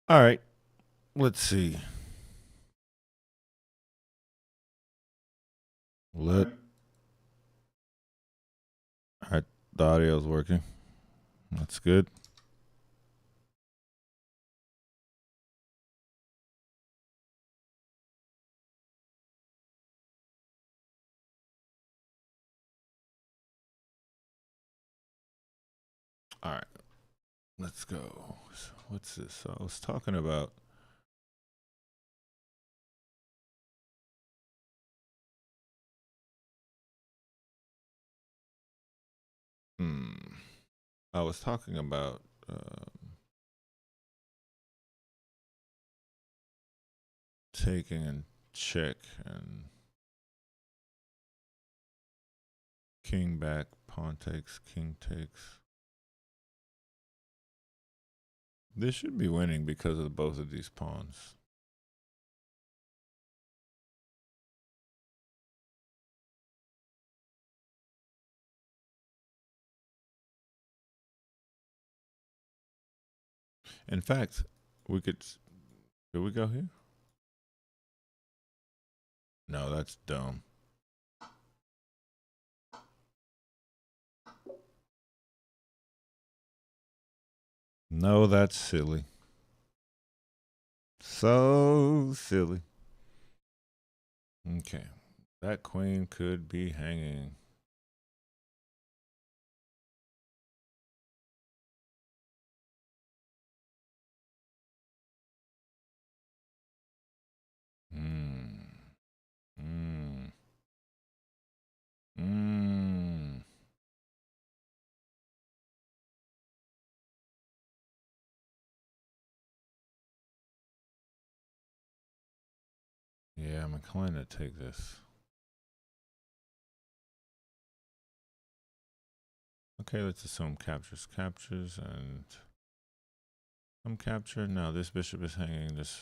All right, let's see. Let all right, the audio's working. That's good. All right, let's go. So what's this? So I was talking about. Hmm. I was talking about taking and check and king back, pawn takes, king takes. This should be winning because of both of these pawns. In fact, we could. Did we go here? No, that's dumb. No, that's silly. So silly. Okay. That queen could be hanging. Hmm. Hmm. Hmm. Yeah, I'm inclined to take this. Okay, let's assume captures, captures, and some capture. Now this bishop is hanging. This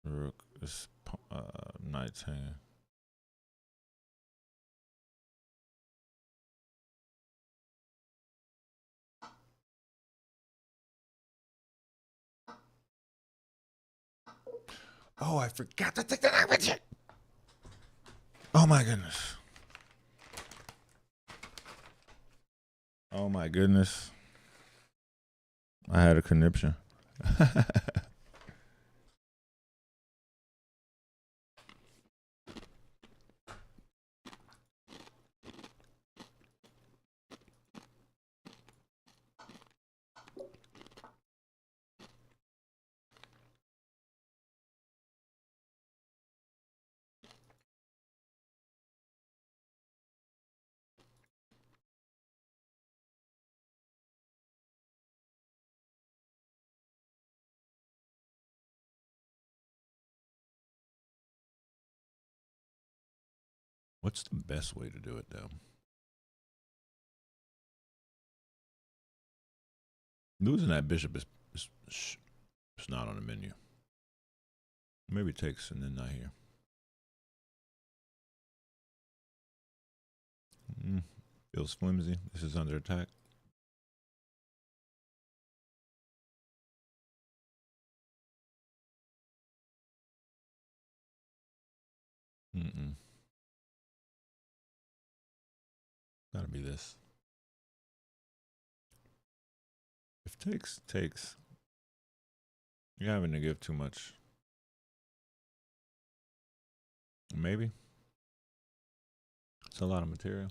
rook, this knight's hanging. Oh, I forgot to take the knight with you. Oh my goodness. Oh my goodness. I had a conniption. What's the best way to do it, though? Losing that bishop is not on the menu. Maybe takes and then not here. Mm, feels flimsy. This is under attack. Mm-mm. Gotta be this. If takes, takes. You're having to give too much. Maybe. It's a lot of material.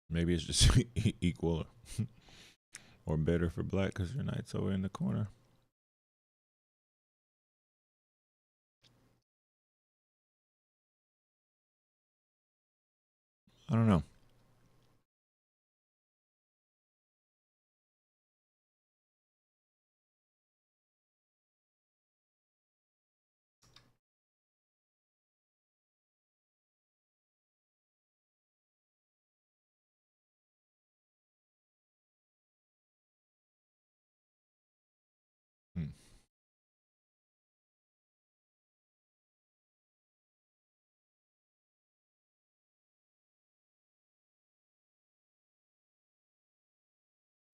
Maybe it's just equal or better for black because your knight's over in the corner. I don't know. Hmm.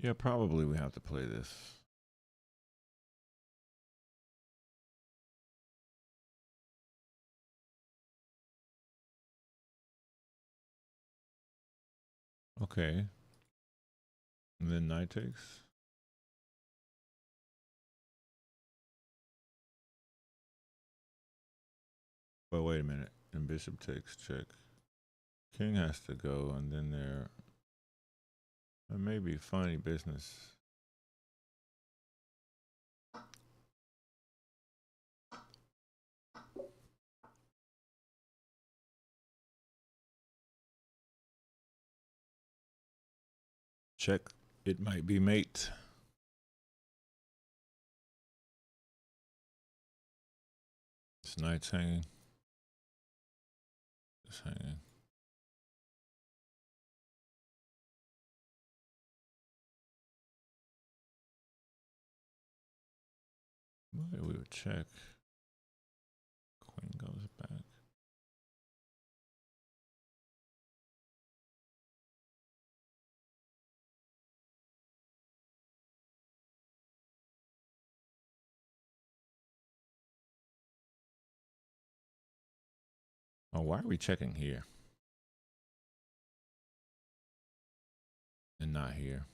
Yeah, probably we have to play this. Okay. And then knight takes. But wait a minute. And bishop takes, check. King has to go, and then there may be funny business. Check. It might be mate. This knight's hanging. It's hanging. But we would check. Queen goes back. Oh, why are we checking here? And not here.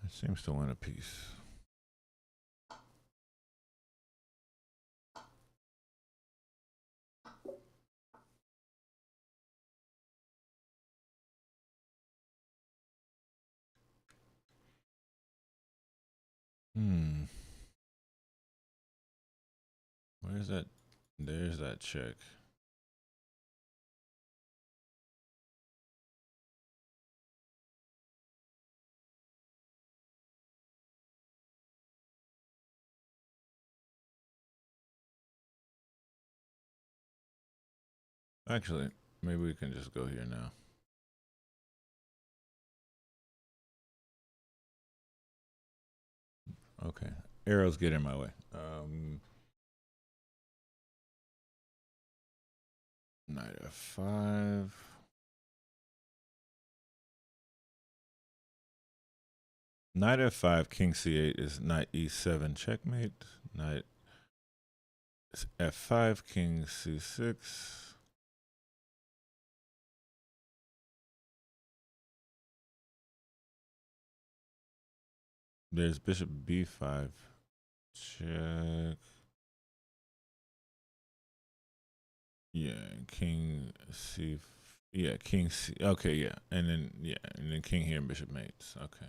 It seems to win a piece. Where's that? There's that check. Actually, maybe we can just go here now. Okay. Arrows get in my way. Knight f5. Knight f5, king c8 is knight e7 checkmate. Knight f5, king c6. There's bishop b5. Check. Yeah, king c. Yeah, king c. Okay, yeah, and then king here and bishop mates. Okay.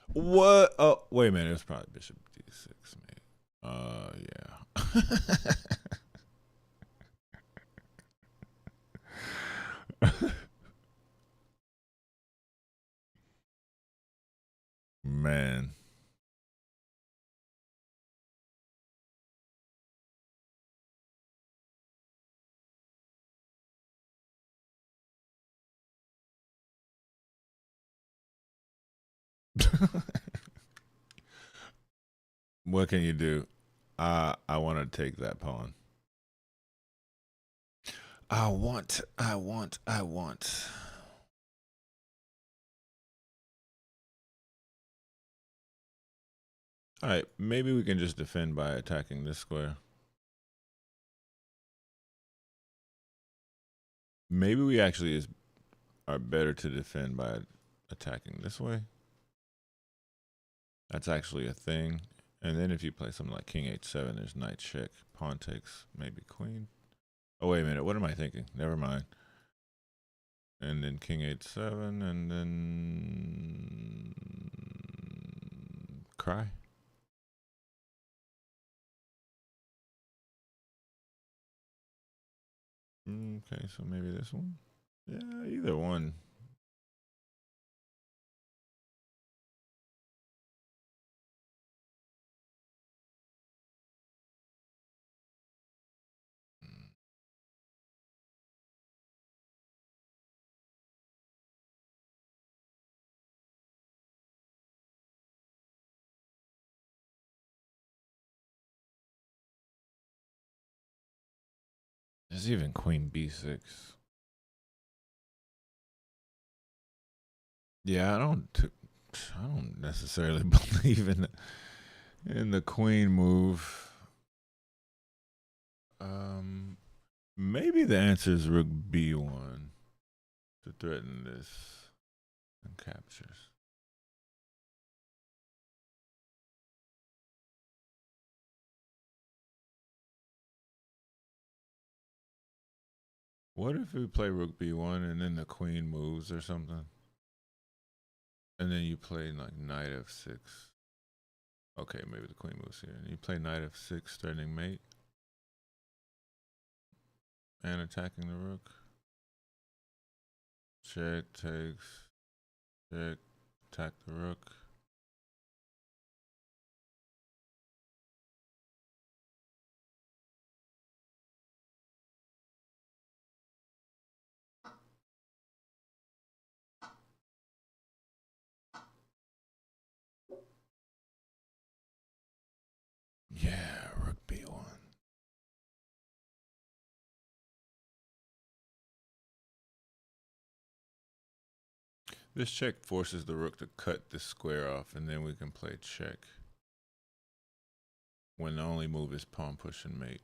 What? Oh, wait a minute. It's probably bishop d6, mate. Yeah. Man. What can you do? I want to take that pawn. I want. All right, maybe we can just defend by attacking this square. Maybe we actually are better to defend by attacking this way. That's actually a thing. And then if you play something like king h7, there's knight check, pawn takes, maybe queen. Oh, wait a minute. What am I thinking? Never mind. And then king h7, and then cry. Okay, so maybe this one. Yeah, either one. There's even queen b6. Yeah, I don't necessarily believe in the queen move. Maybe the answer is rook b1 to threaten this and captures. What if we play rook b1 and then the queen moves or something? And then you play like knight f6. Okay, maybe the queen moves here. And you play knight f6, threatening mate. And attacking the rook. Check, takes. Check, attack the rook. Yeah, rook b1. This check forces the rook to cut this square off, and then we can play check. When the only move is pawn push and mate.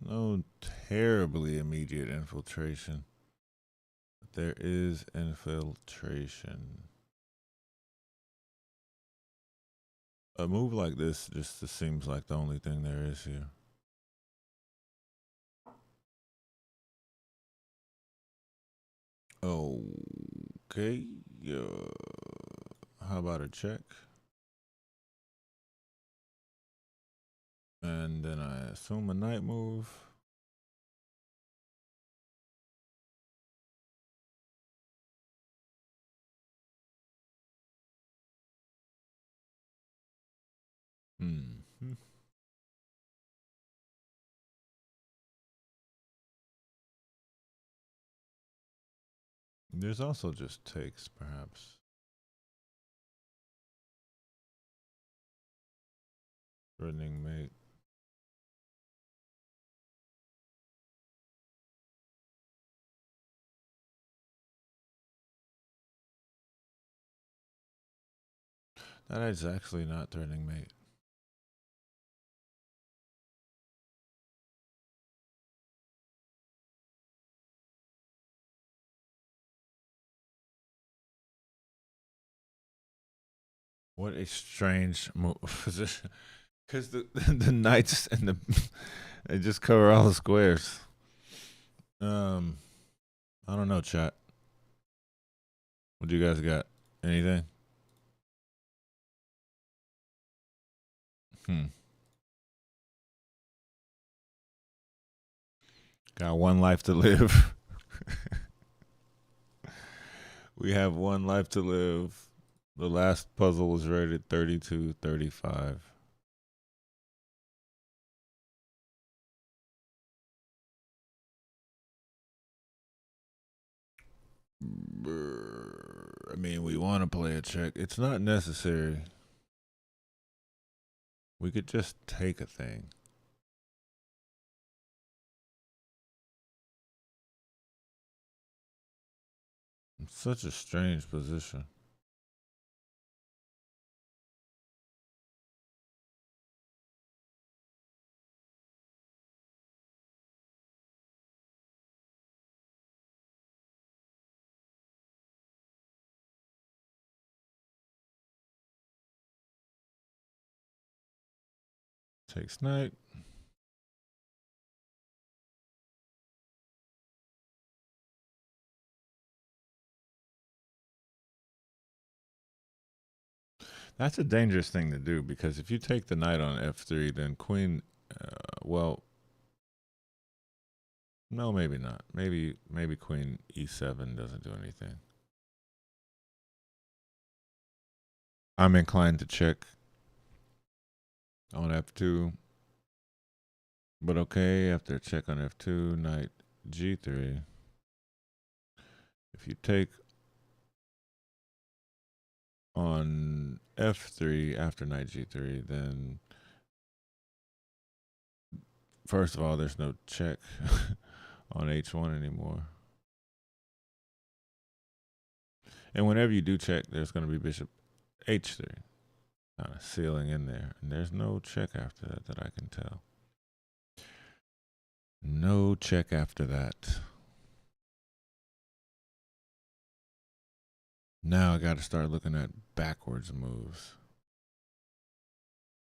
No terribly immediate infiltration. But there is infiltration. A move like this just seems like the only thing there is here. Okay. How about a check? And then I assume a knight move. There's also just takes, perhaps. Threatening mate. That is actually not threatening mate. What a strange position. Because the knights and they just cover all the squares. I don't know, chat. What do you guys got? Anything? Got one life to live. We have one life to live. The last puzzle was rated 32-35. I mean, we want to play a check. It's not necessary. We could just take a thing. It's such a strange position. Takes knight. That's a dangerous thing to do because if you take the knight on f3, then queen, well, no, maybe not. Maybe queen e7 doesn't do anything. I'm inclined to check on F2, but okay, after check on F2, knight G3. If you take on F3 after knight G3, then first of all, there's no check on H1 anymore. And whenever you do check, there's going to be bishop H3, kind of sealing in there. And there's no check after that that I can tell. No check after that. Now I got to start looking at backwards moves.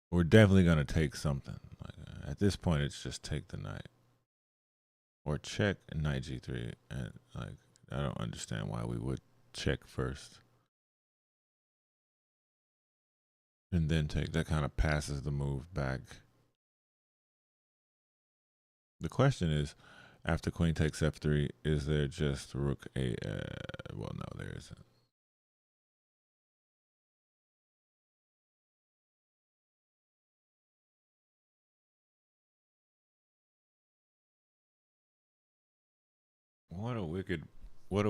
We're definitely going to take something. Like, at this point, it's just take the knight. Or check knight G3. And like, I don't understand why we would check first. And then take. That kind of passes the move back. The question is, after queen takes F3, is there just rook A? Well, no, there isn't. What a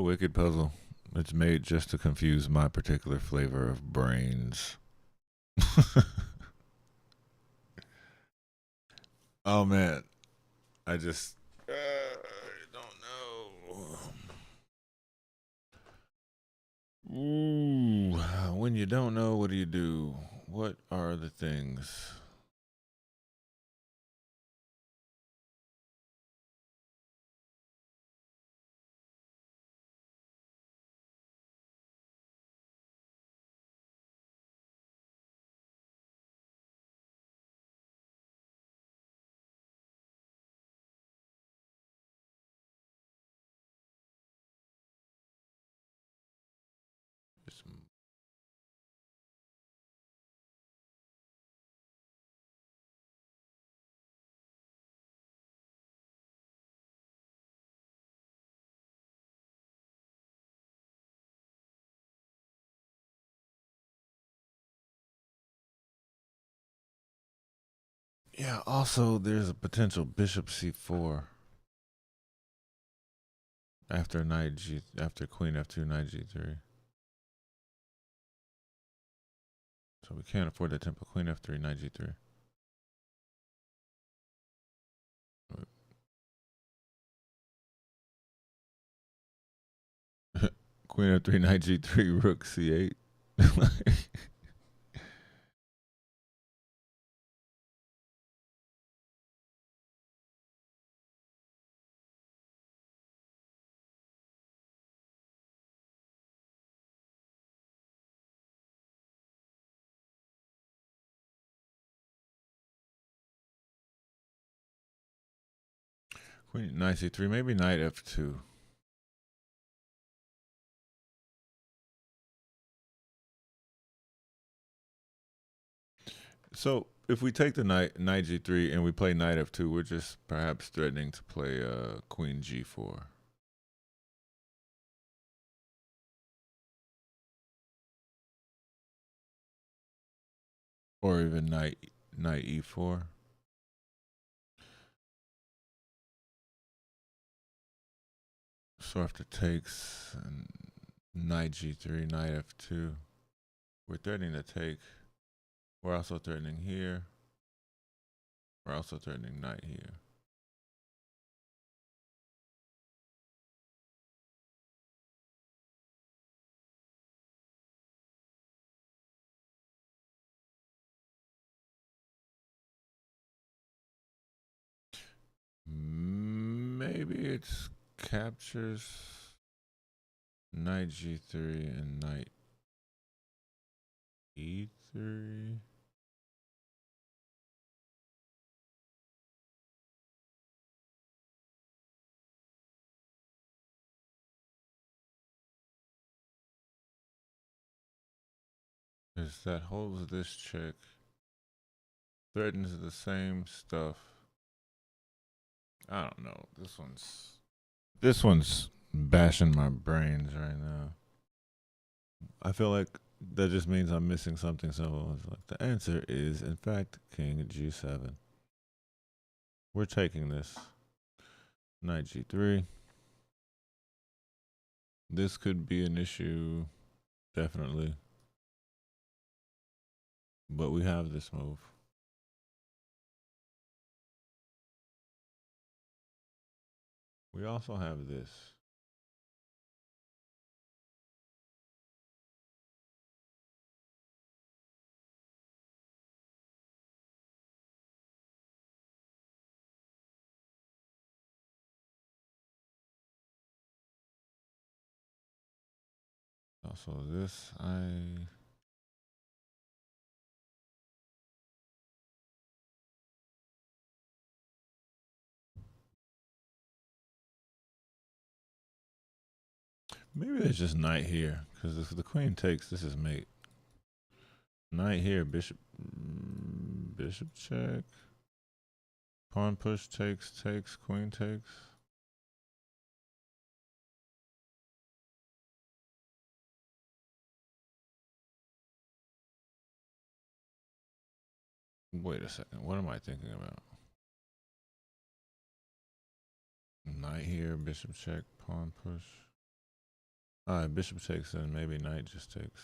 wicked puzzle. It's made just to confuse my particular flavor of brains. Oh man, I just don't know. Ooh, when you don't know, what do you do? What are the things? Just yeah. Also, there's a potential bishop C4 after after queen F2, knight G3. So we can't afford that tempo. Queen F3, knight G3. Queen F3, knight G3, rook C8. Queen knight C3, maybe knight F2. So if we take the knight G3 and we play knight F2, we're just perhaps threatening to play queen G4. Or even knight E4. So after takes knight G3, knight F2, we're threatening to take. We're also threatening here. We're also threatening knight here. Maybe it's captures knight G3 and knight E3. Because that holds this check. Threatens the same stuff. I don't know. This one's bashing my brains right now. I feel like that just means I'm missing something simple. It's like the answer is, in fact, King G7. We're taking this. Knight G3. This could be an issue, definitely. But we have this move. We also have this. Also this, maybe there's just knight here, because if the queen takes, this is mate. Knight here, bishop check. Pawn push takes, queen takes. Wait a second, what am I thinking about? Knight here, bishop check, pawn push. Alright, bishop takes, and maybe knight just takes.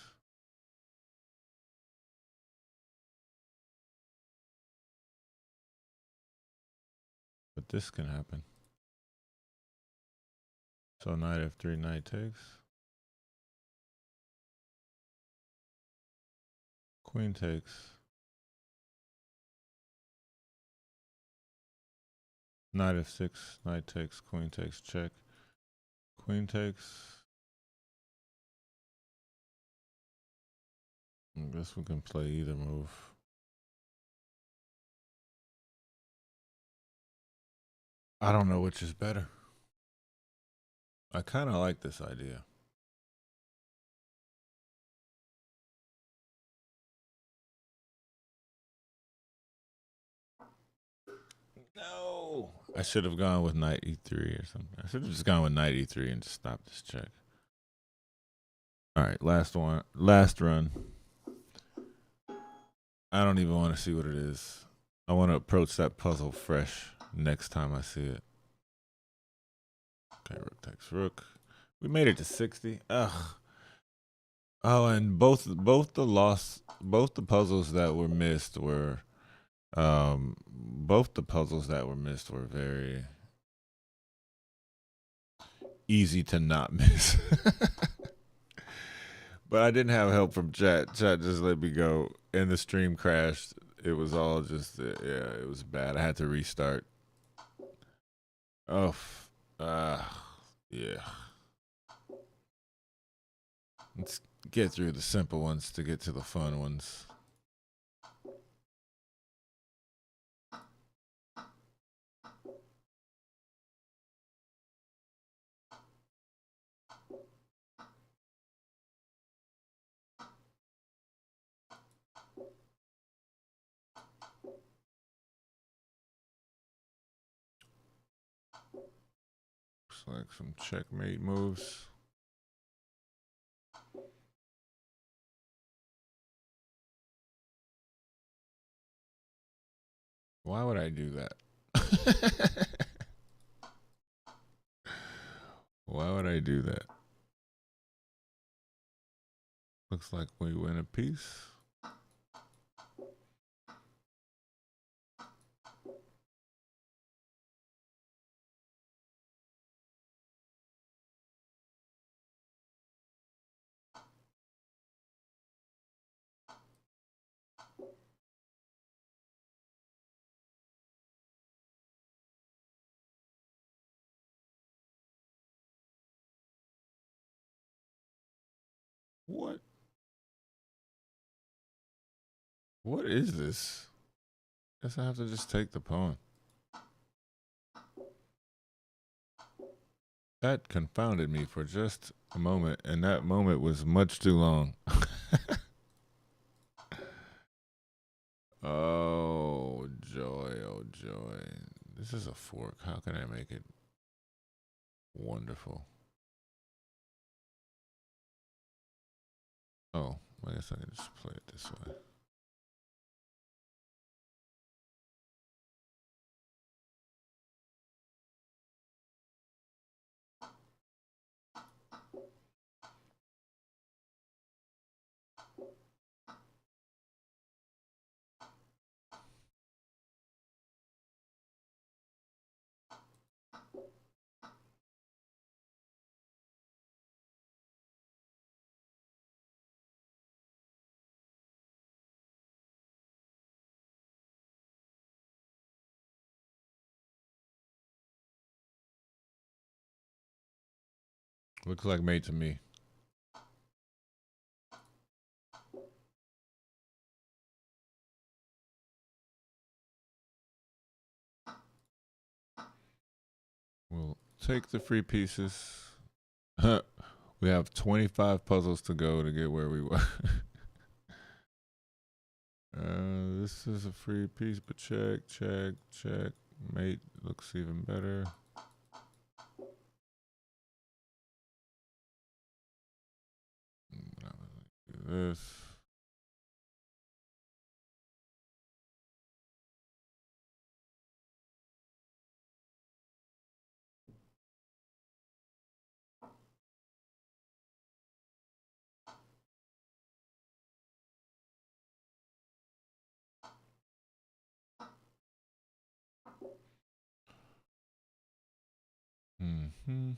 But this can happen. So knight f3, knight takes. Queen takes. Knight f6, knight takes, queen takes, check. Queen takes. I guess we can play either move. I don't know which is better. I kind of like this idea. No. I should have gone with knight e3 or something. I should have just gone with knight e3 and just stopped this check. All right, last one. Last run. I don't even want to see what it is. I want to approach that puzzle fresh next time I see it. Okay, rook takes rook. We made it to 60. Ugh. Oh, and both the puzzles that were missed were both the puzzles that were missed were very easy to not miss. But I didn't have help from chat. Chat just let me go, and the stream crashed. It was all just yeah, it was bad. I had to restart. Oh, yeah. Let's get through the simple ones to get to the fun ones. Looks like some checkmate moves. Why would I do that? Why would I do that? Looks like we win a piece. What? What is this? Guess I have to just take the pawn. That confounded me for just a moment, and that moment was much too long. Oh, joy, oh, joy. This is a fork. How can I make it wonderful? Oh, I guess I can just play it this way. Looks like mate to me. We'll take the free pieces. We have 25 puzzles to go to get where we were. This is a free piece, but check, check, check. Mate looks even better. Do this. Mm-hmm.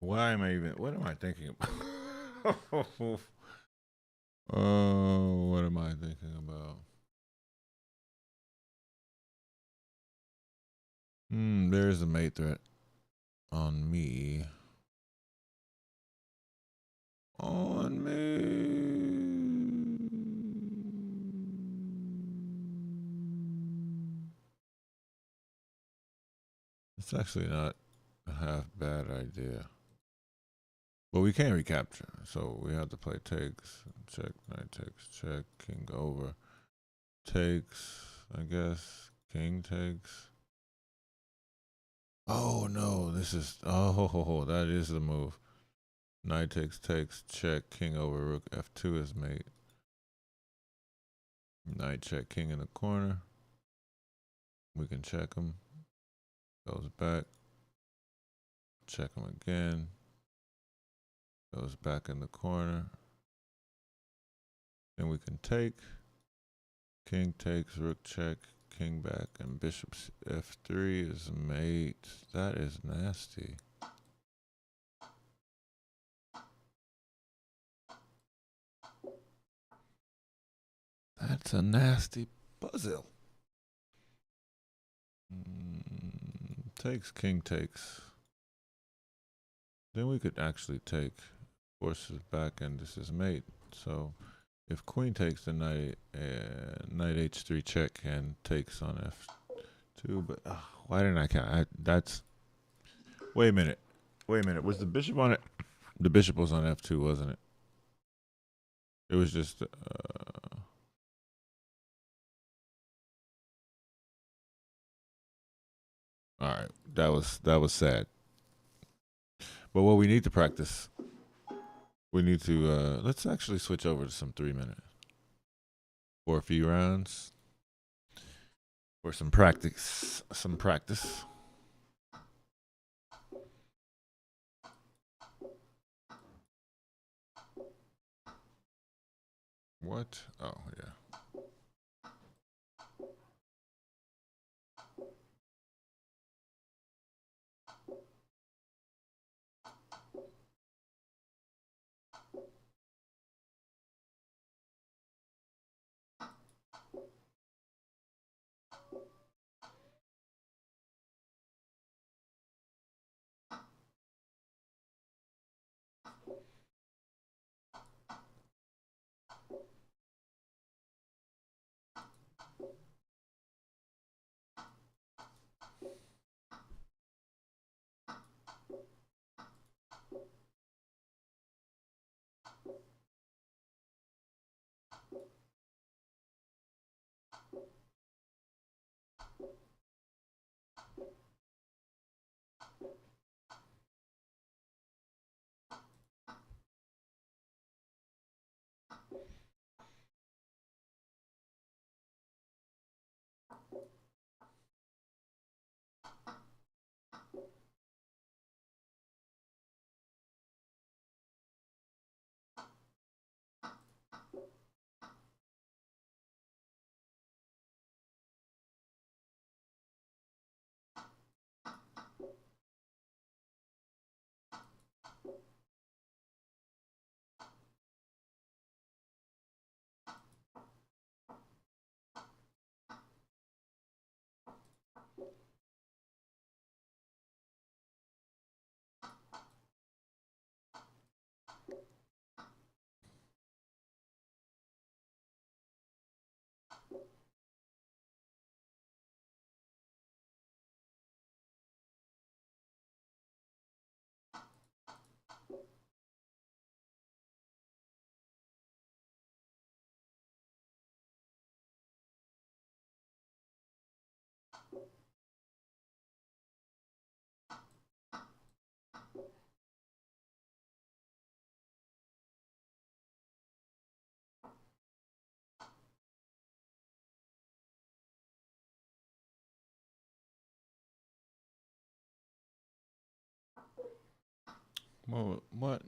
Why am I even? What am I thinking about? Oh, what am I thinking about? There's a mate threat on me. On me. It's actually not a half bad idea. But we can't recapture, so we have to play takes. Check, knight takes, check, king over. Takes, I guess. King takes. Oh no, this is that is the move. Knight takes, check, king over, rook f2 is mate. Knight check, king in the corner. We can check him. Goes back. Check him again. Goes back in the corner. Then we can take. King takes, rook check, king back, and bishop f3 is mate. That is nasty. That's a nasty puzzle. Takes, king takes. Then we could actually take. Forces back, and this is mate. So if queen takes, the knight h3 check and takes on f2. But why didn't I count? That's. Wait a minute. Was the bishop on it? The bishop was on f2, wasn't it? It was just. All right, that was sad. But what we need to practice, we need to let's actually switch over to some 3 minute for a few rounds. for some practice. Some practice. What? Oh, yeah. Well, what?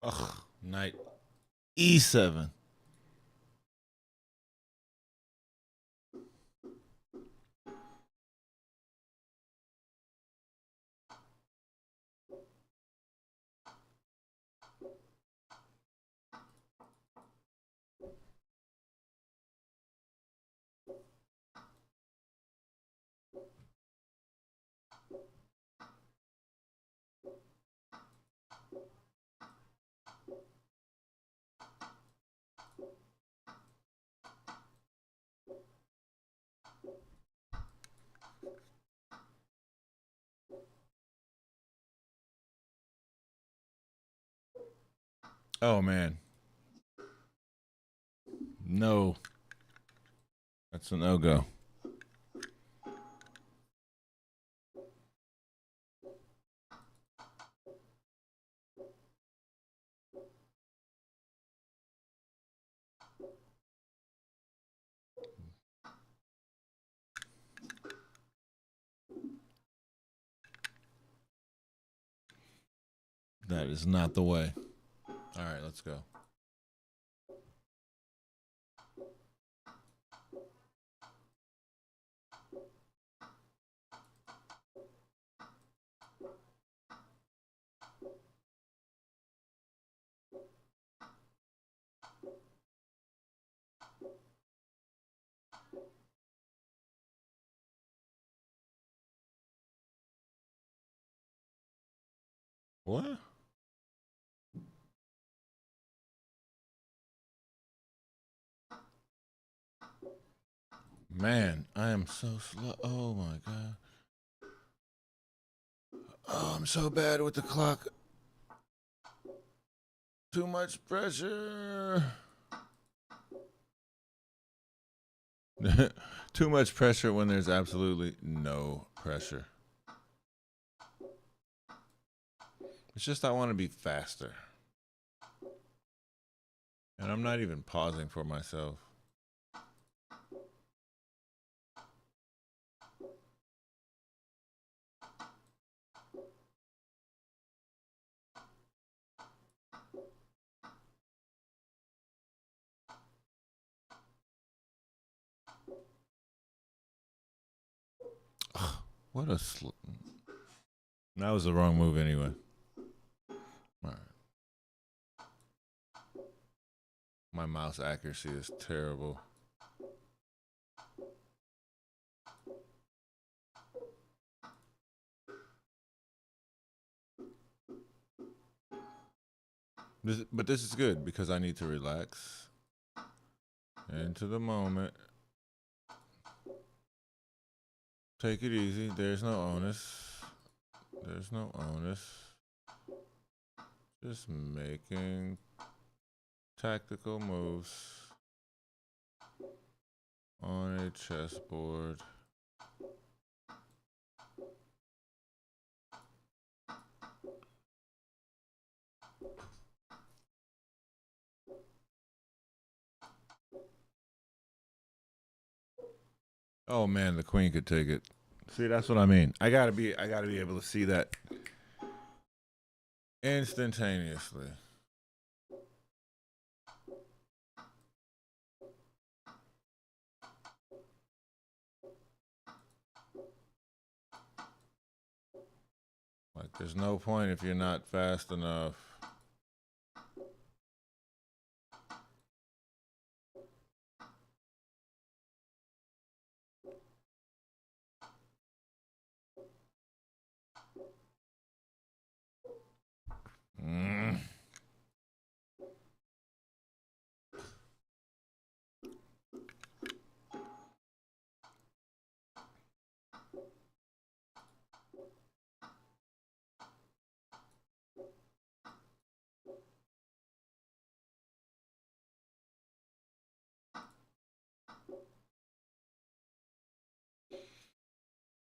Ugh, knight E7. Oh man, no, that's a no go. That is not the way. All right, let's go. What? Man, I am so slow. Oh my god. Oh, I'm so bad with the clock. Too much pressure. Too much pressure when there's absolutely no pressure. It's just I want to be faster. And I'm not even pausing for myself. What a that was the wrong move anyway. All right. My mouse accuracy is terrible. But this is good because I need to relax into the moment. Take it easy. There's no onus. There's no onus. Just making tactical moves on a chessboard. Oh man, the queen could take it. See, that's what I mean. I gotta be able to see that instantaneously. Like, there's no point if you're not fast enough. Mm.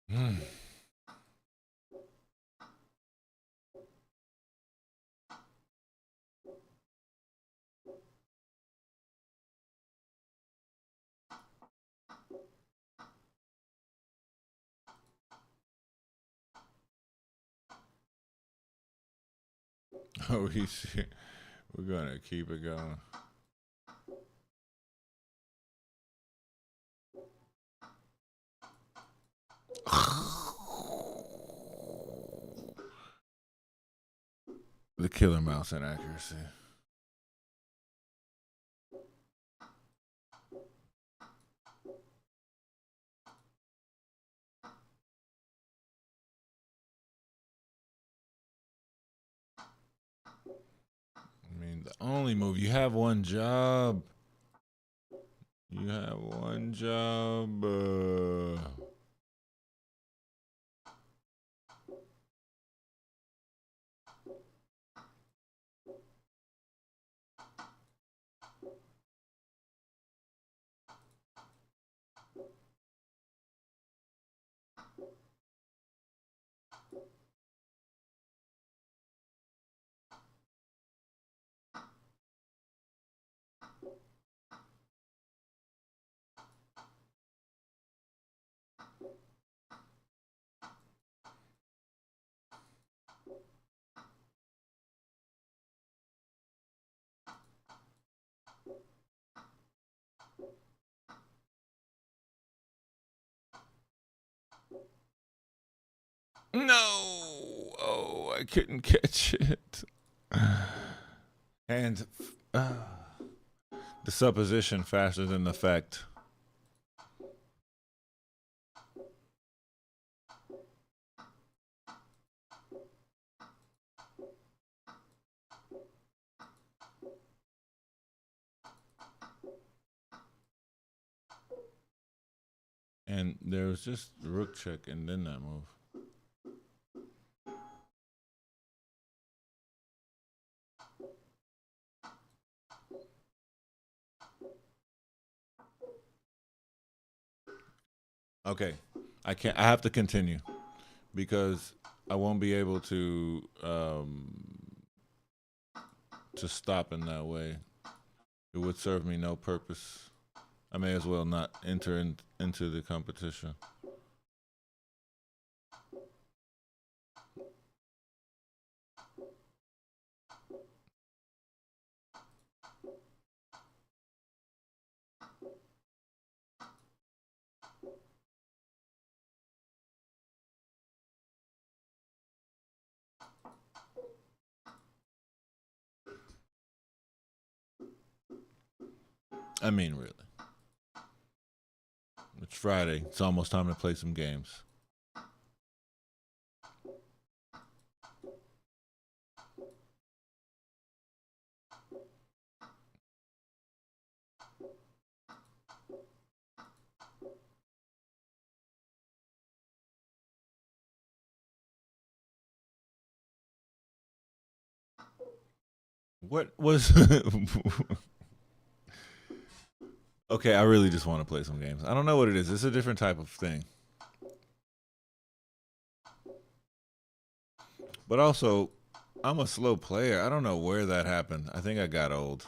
Mm. Oh, we're gonna keep it going. The killer mouse inaccuracy. I mean, the only move, you have one job. You have one job. No! Oh, I couldn't catch it. And the supposition faster than the fact. And there was just rook check and then that move. Okay, I can't. I have to continue because I won't be able to stop in that way. It would serve me no purpose. I may as well not enter into the competition. I mean, really. It's Friday. It's almost time to play some games. What was. Okay, I really just want to play some games. I don't know what it is. It's a different type of thing. But also, I'm a slow player. I don't know where that happened. I think I got old.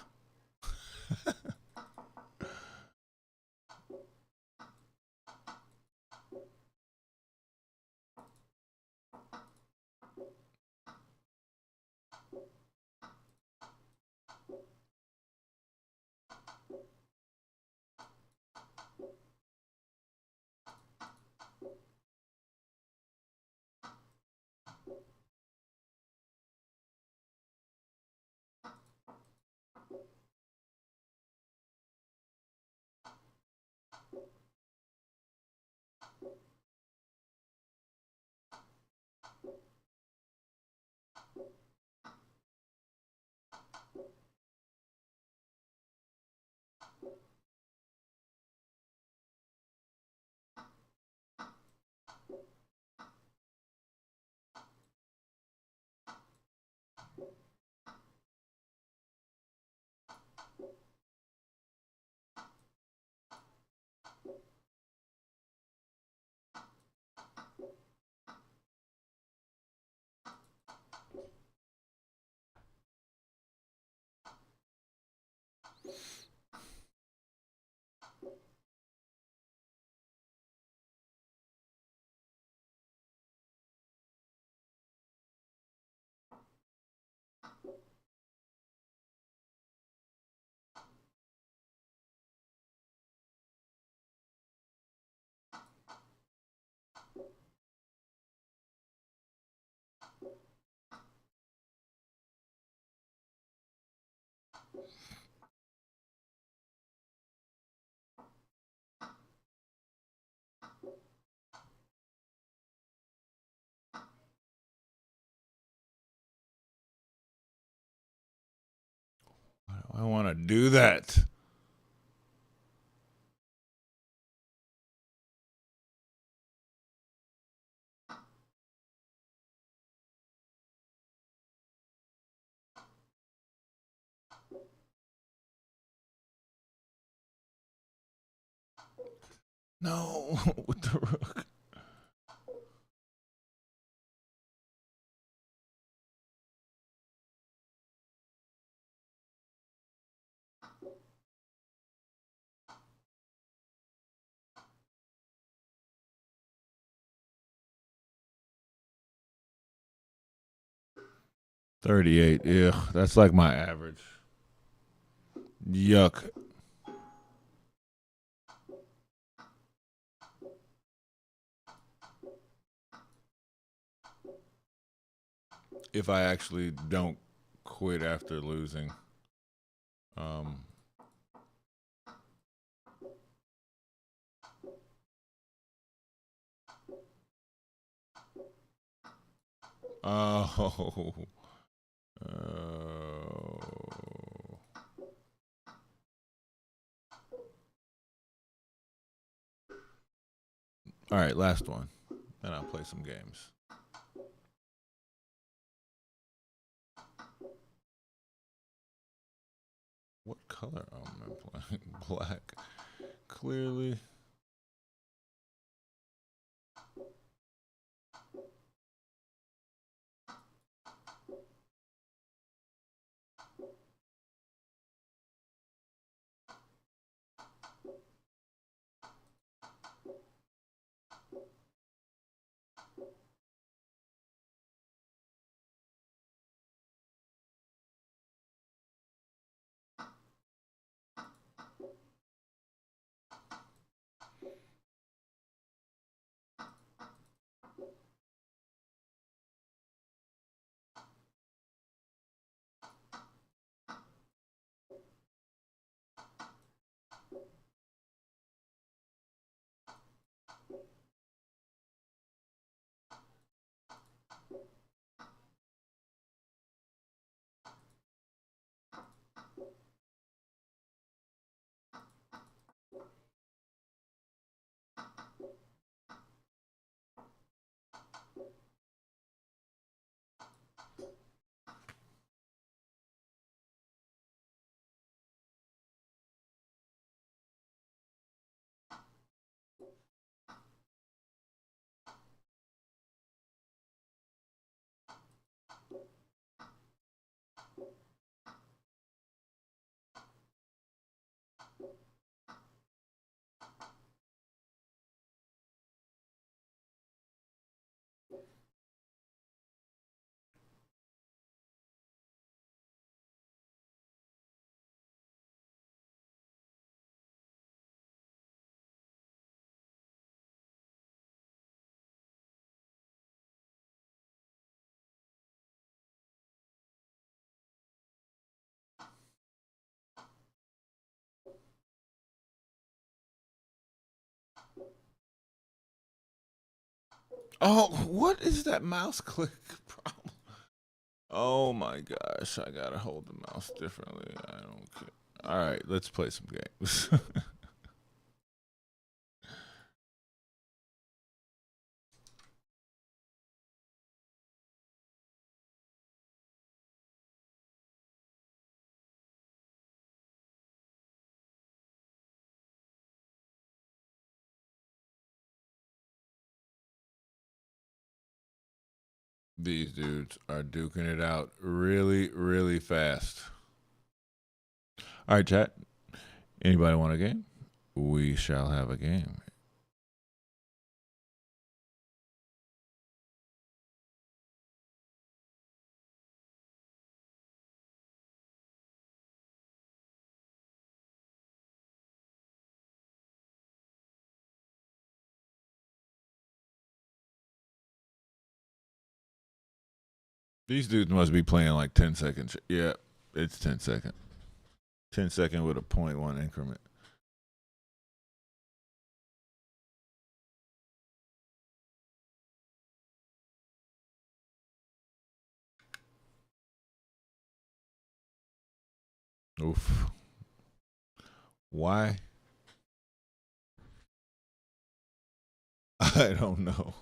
I want to do that. No, with the rook. 38. Ugh, that's like my average. Yuck. If I actually don't quit after losing. Um, oh. Oh. All right, last one. Then I'll play some games. What color am I playing? Black. Clearly. Oh, what is that mouse click problem? Oh my gosh, I gotta hold the mouse differently. I don't care. All right, let's play some games. These dudes are duking it out really, really fast. All right, chat. Anybody want a game? We shall have a game. These dudes must be playing like 10 seconds. Yeah, it's 10 second. 10 second with a .1 increment. Oof. Why? I don't know.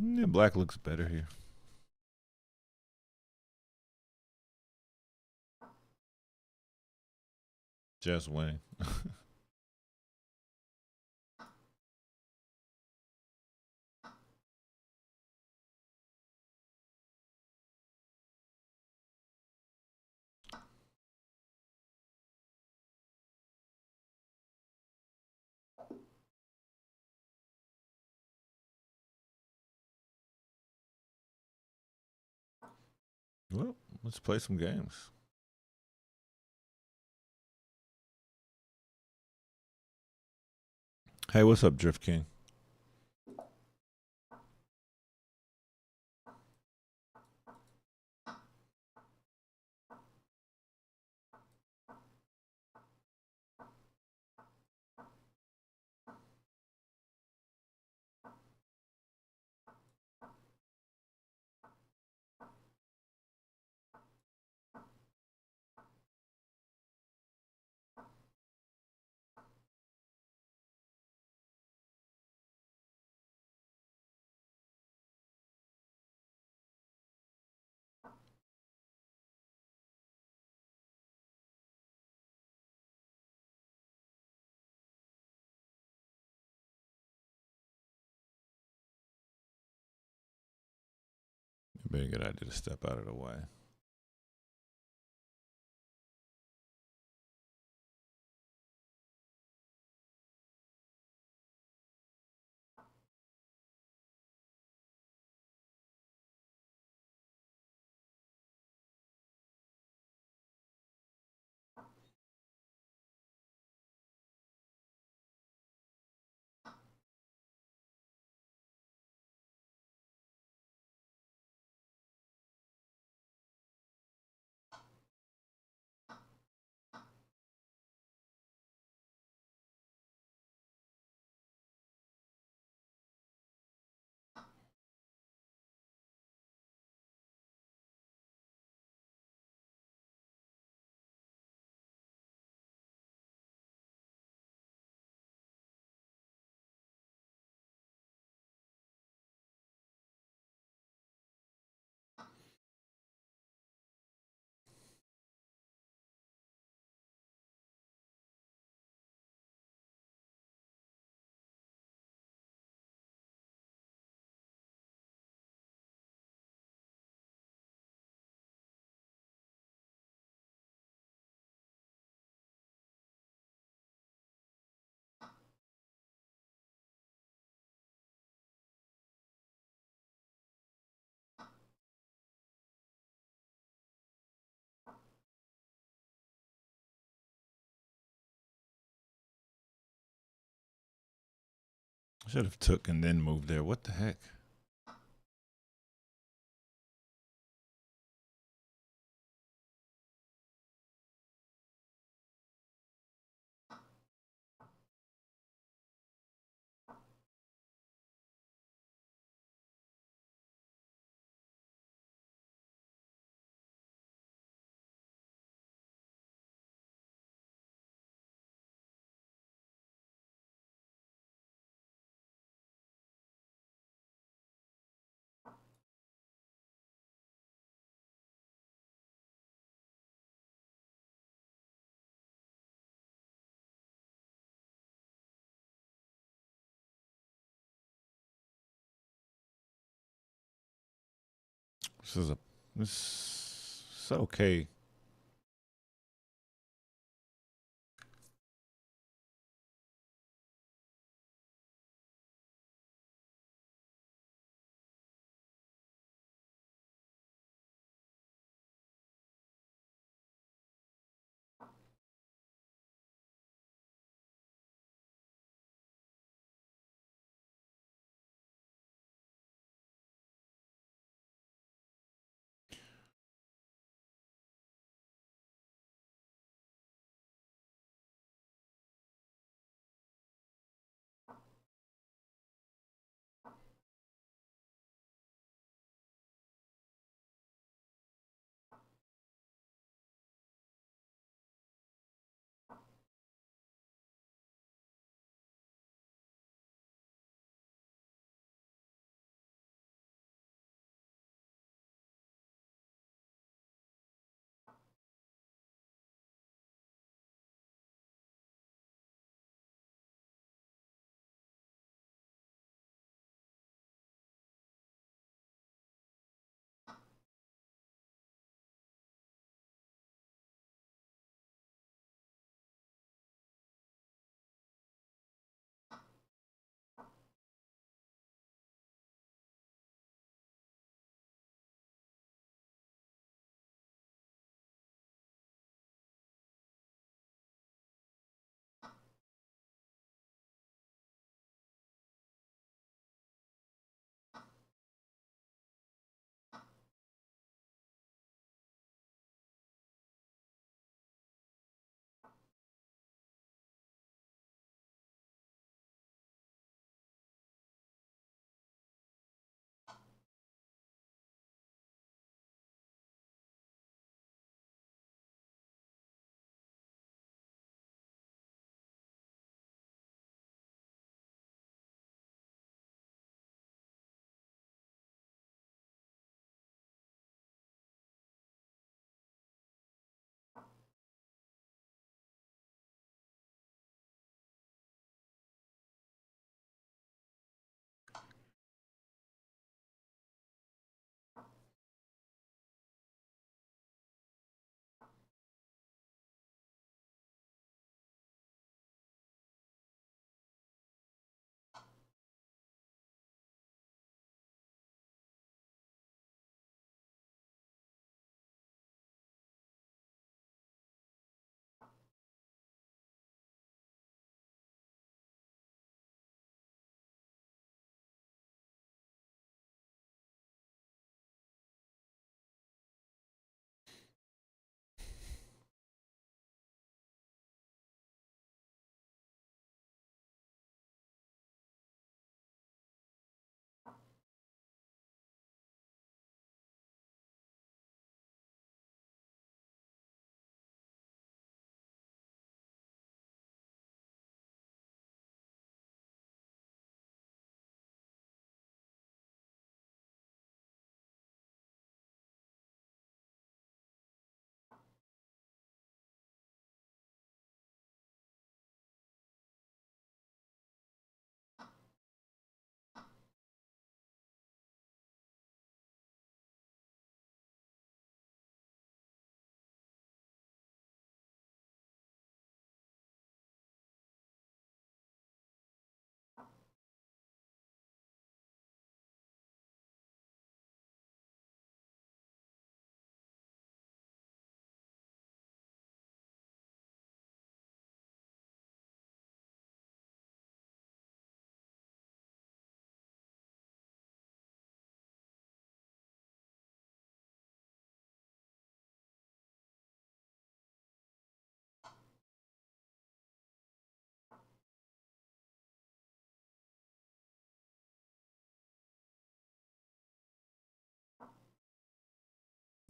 Yeah, black looks better here. Just winning. Well, let's play some games. Hey, what's up, Drift King? It'd be a good idea to step out of the way. Should have took and then moved there. What the heck? This is a this okay.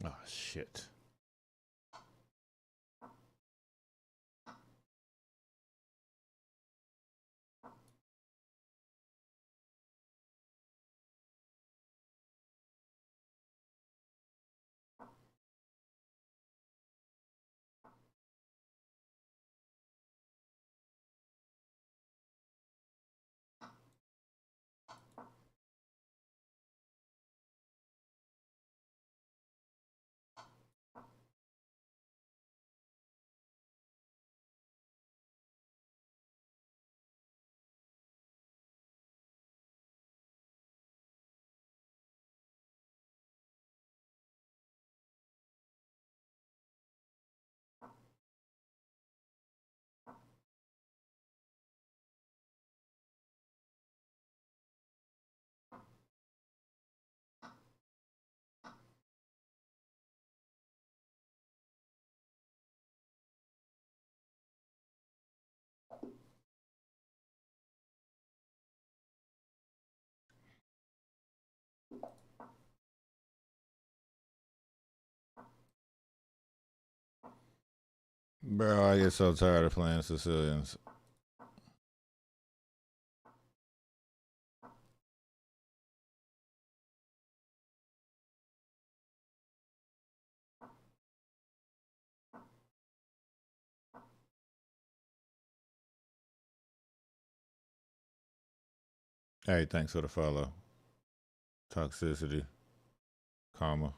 Oh, shit. Bro, I get so tired of playing Sicilians. Hey, thanks for the follow. Toxicity. Karma.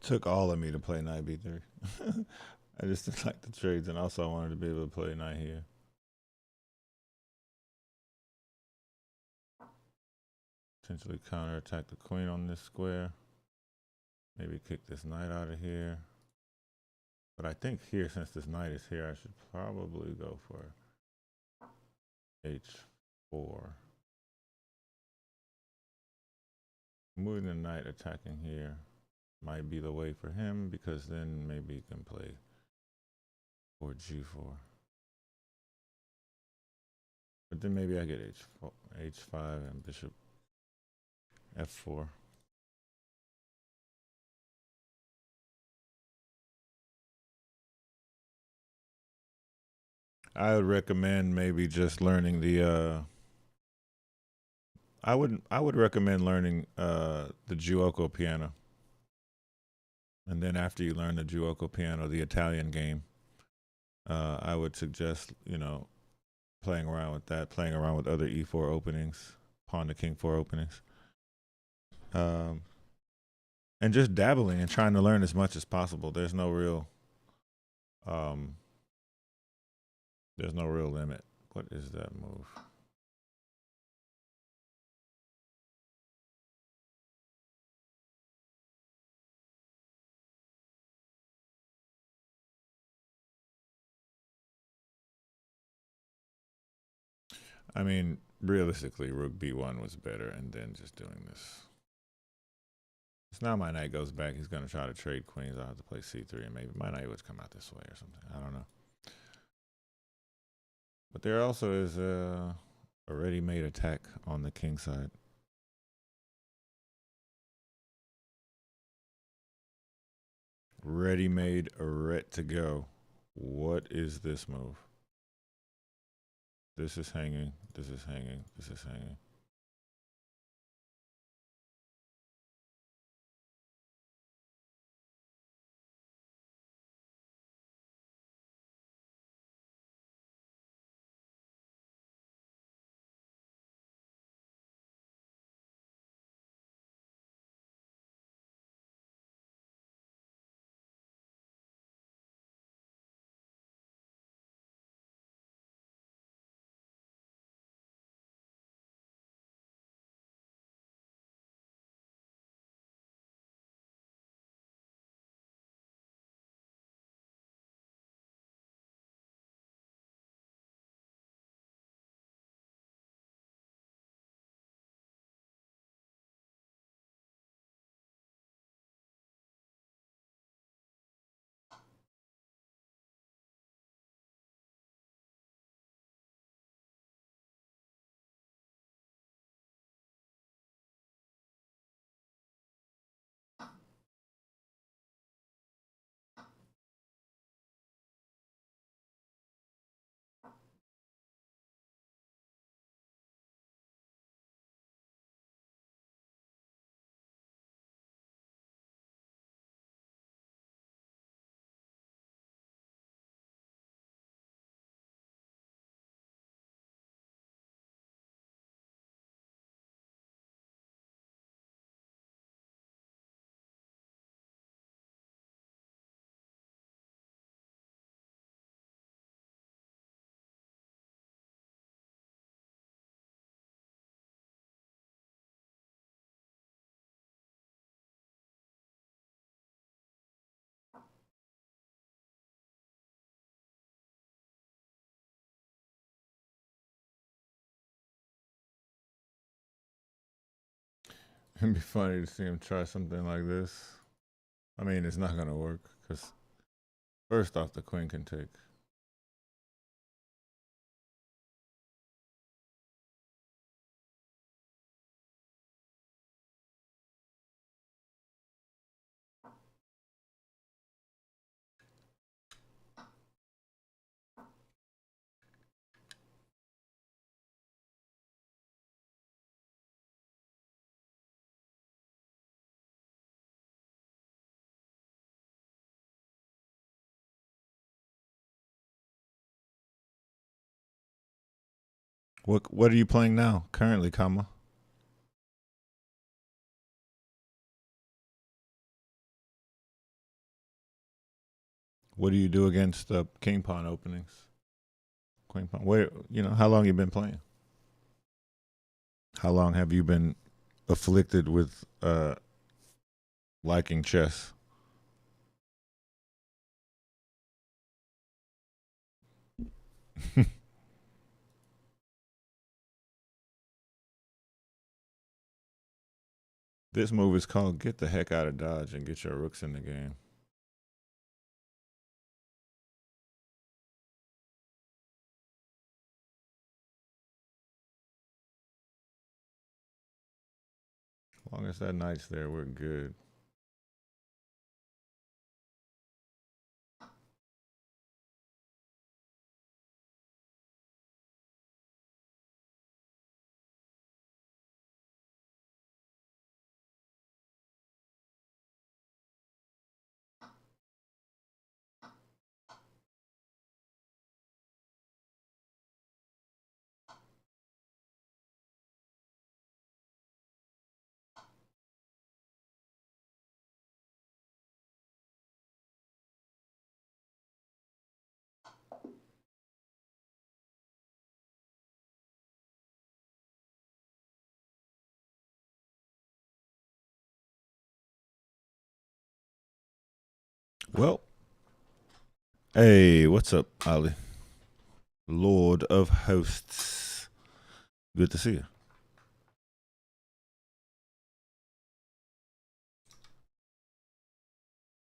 Took all of me to play knight b3. I just didn't like the trades, and also I wanted to be able to play knight here. Potentially counterattack the queen on this square. Maybe kick this knight out of here. But I think here, since this knight is here, I should probably go for h4. Moving the knight, attacking here might be the way for him, because then maybe he can play for g4. But then maybe I get h4, h5 and bishop f4. I would recommend maybe just learning the I would recommend learning the Giuoco piano. And then after you learn the Giuoco piano, the Italian game, I would suggest, you know, playing around with that, playing around with other e4 openings, pawn to king 4 openings. And just dabbling and trying to learn as much as possible. There's no real limit. What is that move? I mean, realistically, rook b1 was better, and then just doing this. So now my knight goes back. He's going to try to trade queens. I'll have to play c3, and maybe my knight would come out this way or something. I don't know. But there also is a ready-made attack on the king side. Ready made, ready to go. What is this move? This is hanging. This is hanging. This is hanging. It'd be funny to see him try something like this. I mean, it's not gonna work because first off, the queen can take. What are you playing now? Currently, comma. What do you do against king pawn openings? Queen pawn. Where how long you been playing? How long have you been afflicted with liking chess? This move is called get the heck out of dodge and get your rooks in the game. As long as that knight's there, we're good. Well, hey, what's up, Ali? Lord of Hosts. Good to see you.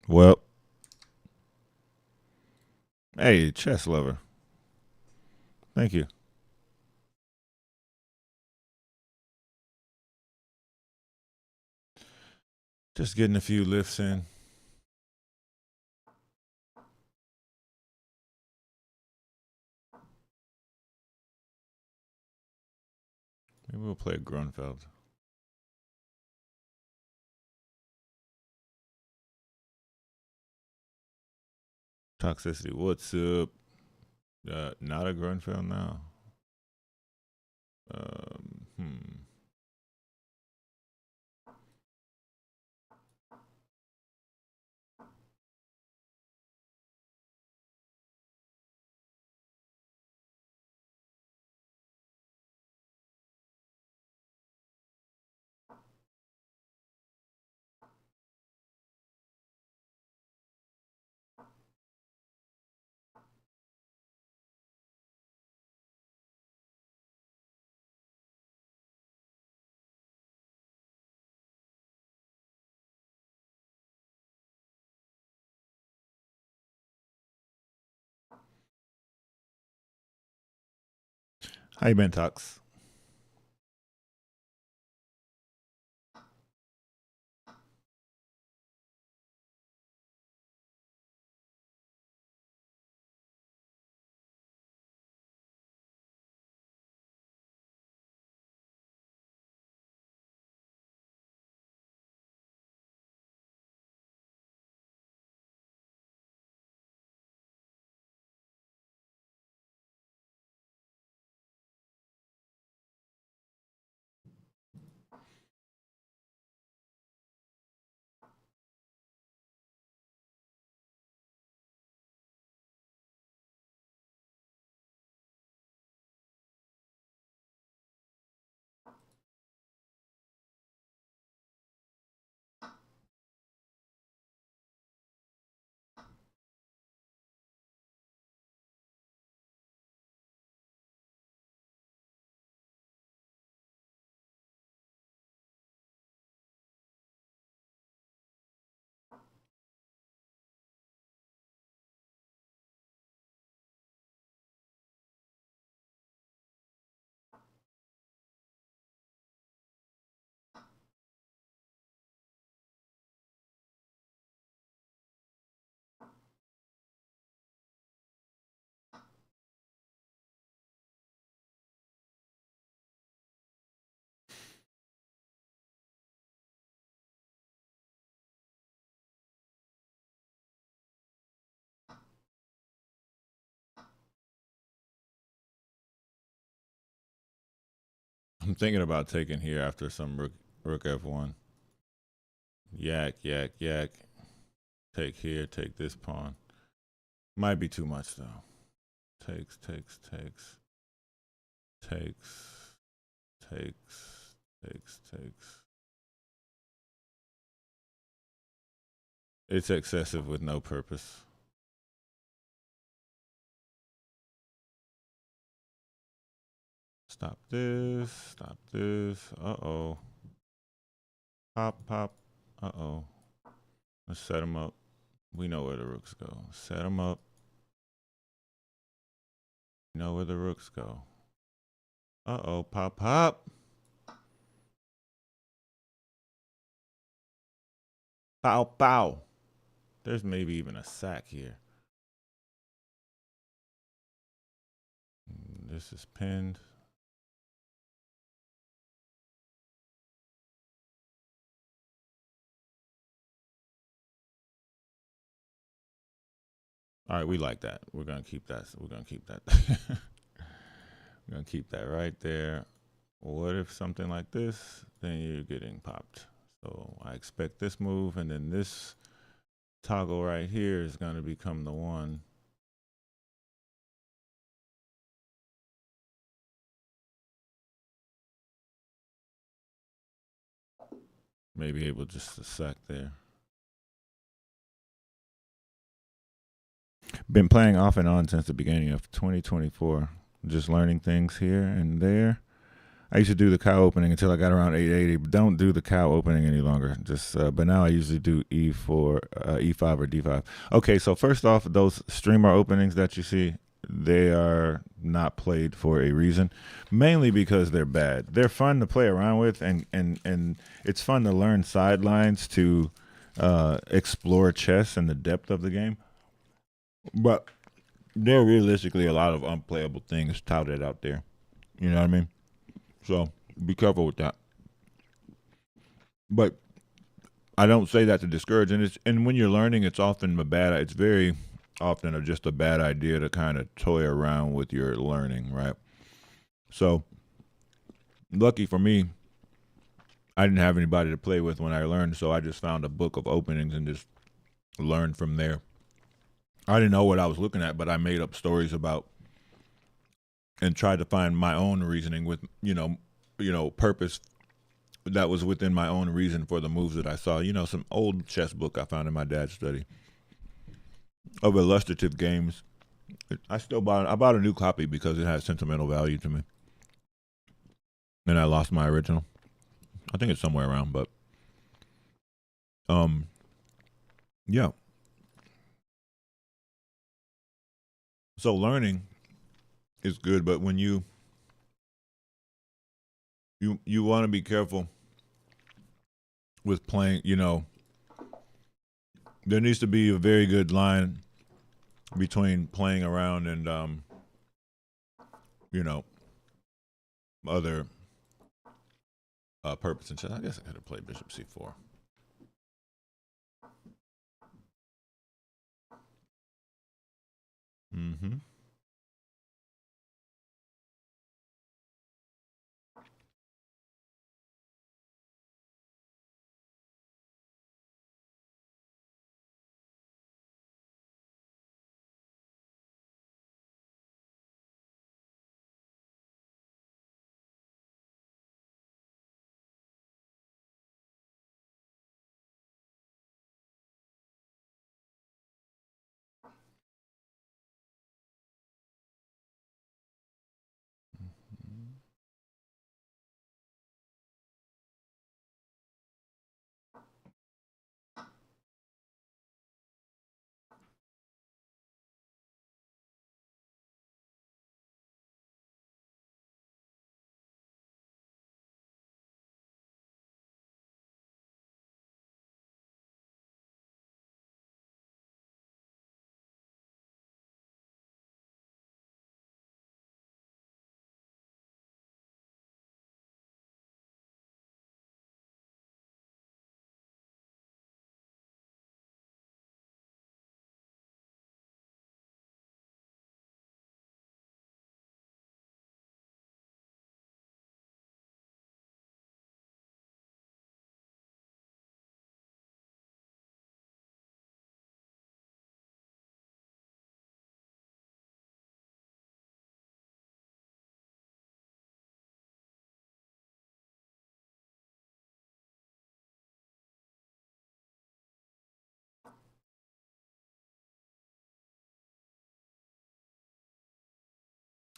Well, hey, chess lover. Thank you. Just getting a few lifts in. Maybe we'll play a Grunfeld. Toxicity, what's up? Not a Grunfeld now. Hmm. How you been, Tox? I'm thinking about taking here after some rook f1. Yak, yak, yak. Take here, take this pawn. Might be too much though. Takes, takes, takes. Takes, takes, takes, takes. It's excessive with no purpose. Stop this, stop this. Uh-oh. Pop, pop. Uh-oh. Let's set them up. We know where the rooks go. Set them up. We know where the rooks go. Uh-oh, pop, pop. Pow, pow. There's maybe even a sack here. This is pinned. All right, we like that. We're gonna keep that. We're gonna keep that. We're gonna keep that right there. What if something like this? Then you're getting popped. So I expect this move, and then this toggle right here is gonna become the one. Maybe able just to sack there. Been playing off and on since the beginning of 2024. Just learning things here and there. I used to do the cow opening until I got around 880. But don't do the cow opening any longer. Just but now I usually do E4, E5 or D5. Okay, so first off, those streamer openings that you see, they are not played for a reason, mainly because they're bad. They're fun to play around with, and it's fun to learn sidelines to explore chess and the depth of the game. But there are realistically a lot of unplayable things touted out there. You know what I mean? So Be careful with that. But I don't say that to discourage, and when you're learning, it's often a bad. It's very often just a bad idea to kind of toy around with your learning, right? So, lucky for me, I didn't have anybody to play with when I learned, so I just found a book of openings and just learned from there. I didn't know what I was looking at, but I made up stories about and tried to find my own reasoning with purpose that was within my own reason for the moves that I saw. Some old chess book I found in my dad's study of illustrative games. I bought a new copy because it has sentimental value to me. And I lost my original. I think it's somewhere around, but yeah. So learning is good, but when you want to be careful with playing, there needs to be a very good line between playing around and other purpose and shit. I guess I could have played Bishop C4. Mm-hmm.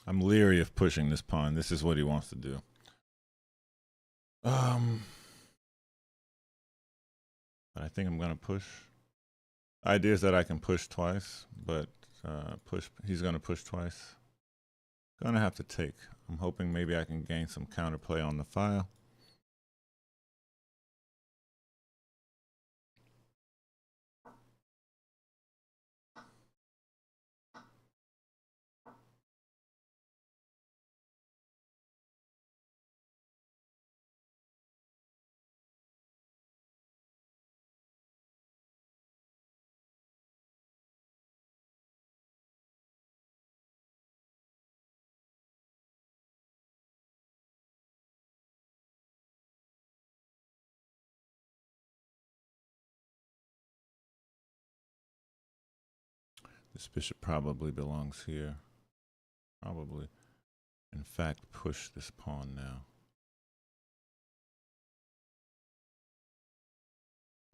I'm leery of pushing this pawn. This is what he wants to do. But I think I'm gonna push. Idea is that I can push twice, but he's gonna push twice. Gonna have to take. I'm hoping maybe I can gain some counterplay on the file. This bishop probably belongs here. Probably. In fact, push this pawn now.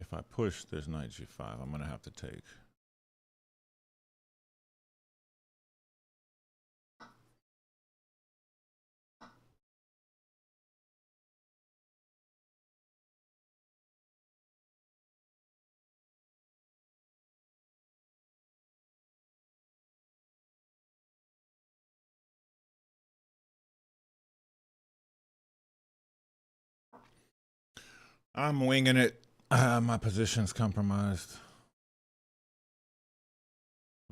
If I push, there's knight g5. I'm going to have to take. I'm winging it. My position's compromised.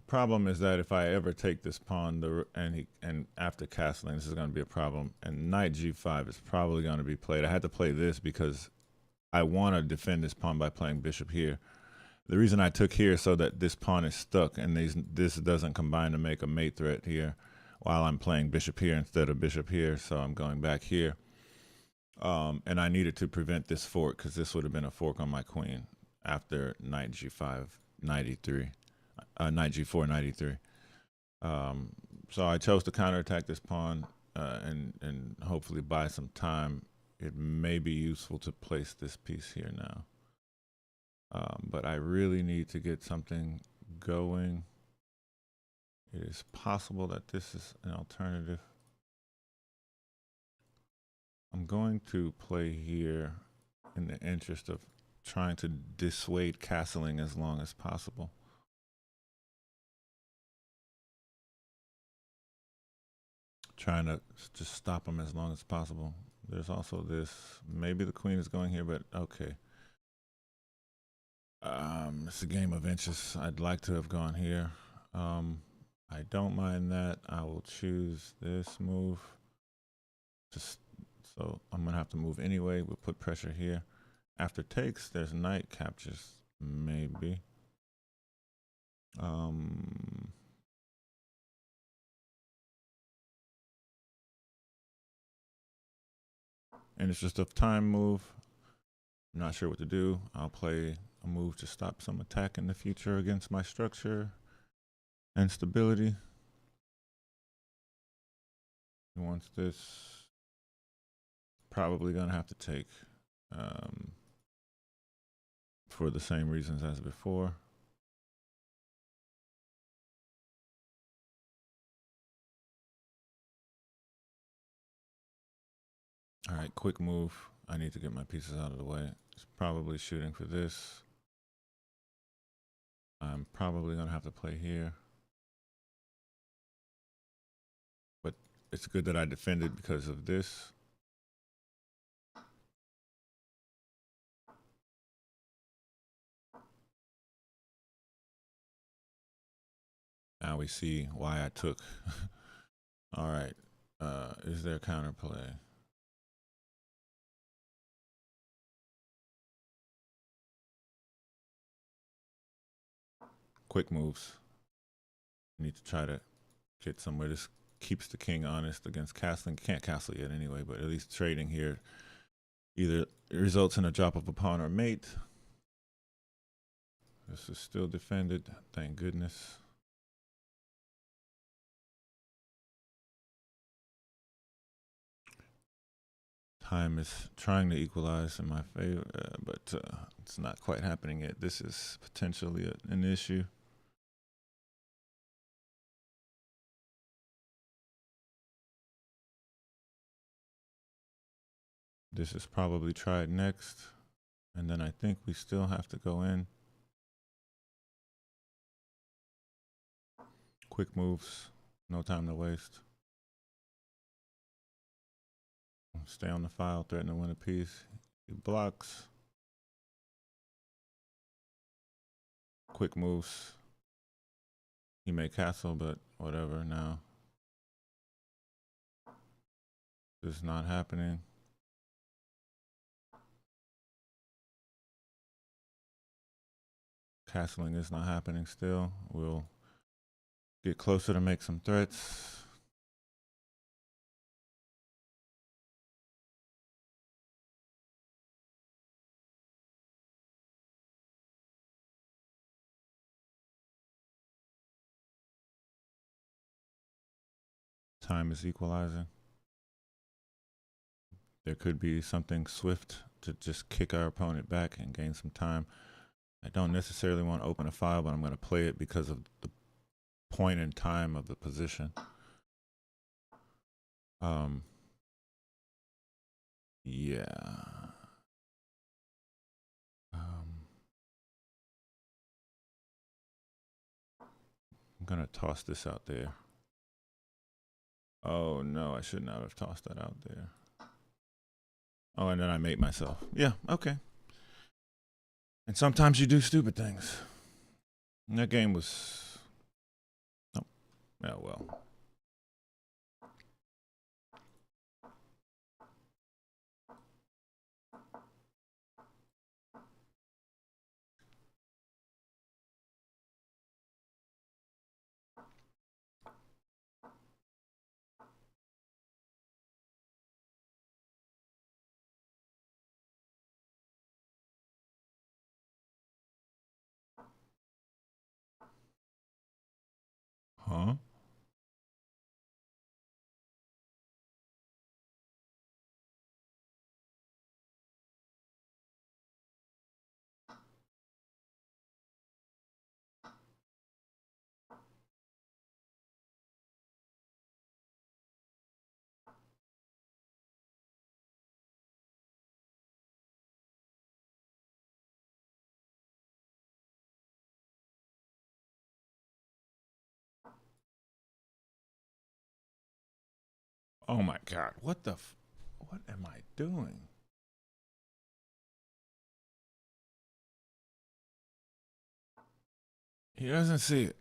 problem is that if I ever take this pawn, and after castling, this is going to be a problem. And knight g5 is probably going to be played. I had to play this because I want to defend this pawn by playing bishop here. The reason I took here is so that this pawn is stuck and this doesn't combine to make a mate threat here while I'm playing bishop here instead of bishop here. So I'm going back here. And I needed to prevent this fork because this would have been a fork on my queen after knight g5, knight e3, knight g4, knight e3. So I chose to counterattack this pawn and hopefully buy some time. It may be useful to place this piece here now. But I really need to get something going. It is possible that this is an alternative. I'm going to play here in the interest of trying to dissuade castling as long as possible. Trying to just stop him as long as possible. There's also this, maybe the queen is going here, but okay. It's a game of inches. I'd like to have gone here. I don't mind that. I will choose this move. So I'm gonna have to move anyway. We'll put pressure here. After takes, there's knight captures, maybe. And it's just a time move. I'm not sure what to do. I'll play a move to stop some attack in the future against my structure and stability. He wants this. Probably gonna have to take for the same reasons as before. All right, quick move. I need to get my pieces out of the way. It's probably shooting for this. I'm probably gonna have to play here. But it's good that I defended because of this. Now we see why I took. All right, is there counterplay? Quick moves. Need to try to get somewhere. This keeps the king honest against castling. Can't castle yet anyway, but at least trading here either results in a drop of a pawn or mate. This is still defended, thank goodness. Time is trying to equalize in my favor, but it's not quite happening yet. This is potentially an issue. This is probably tried next, and then I think we still have to go in. Quick moves, no time to waste. Stay on the file, threaten to win a piece. He blocks. Quick moves. He may castle, but whatever now. This is not happening. Castling is not happening still. We'll get closer to make some threats. Time is equalizing. There could be something swift to just kick our opponent back and gain some time. I don't necessarily want to open a file, but I'm going to play it because of the point in time of the position. Yeah. I'm going to toss this out there. Oh, no, I should not have tossed that out there. Oh, and then I mate myself. Yeah, okay. And sometimes you do stupid things. And that game was Oh well. Huh? Oh my God! What the? What am I doing? He doesn't see it.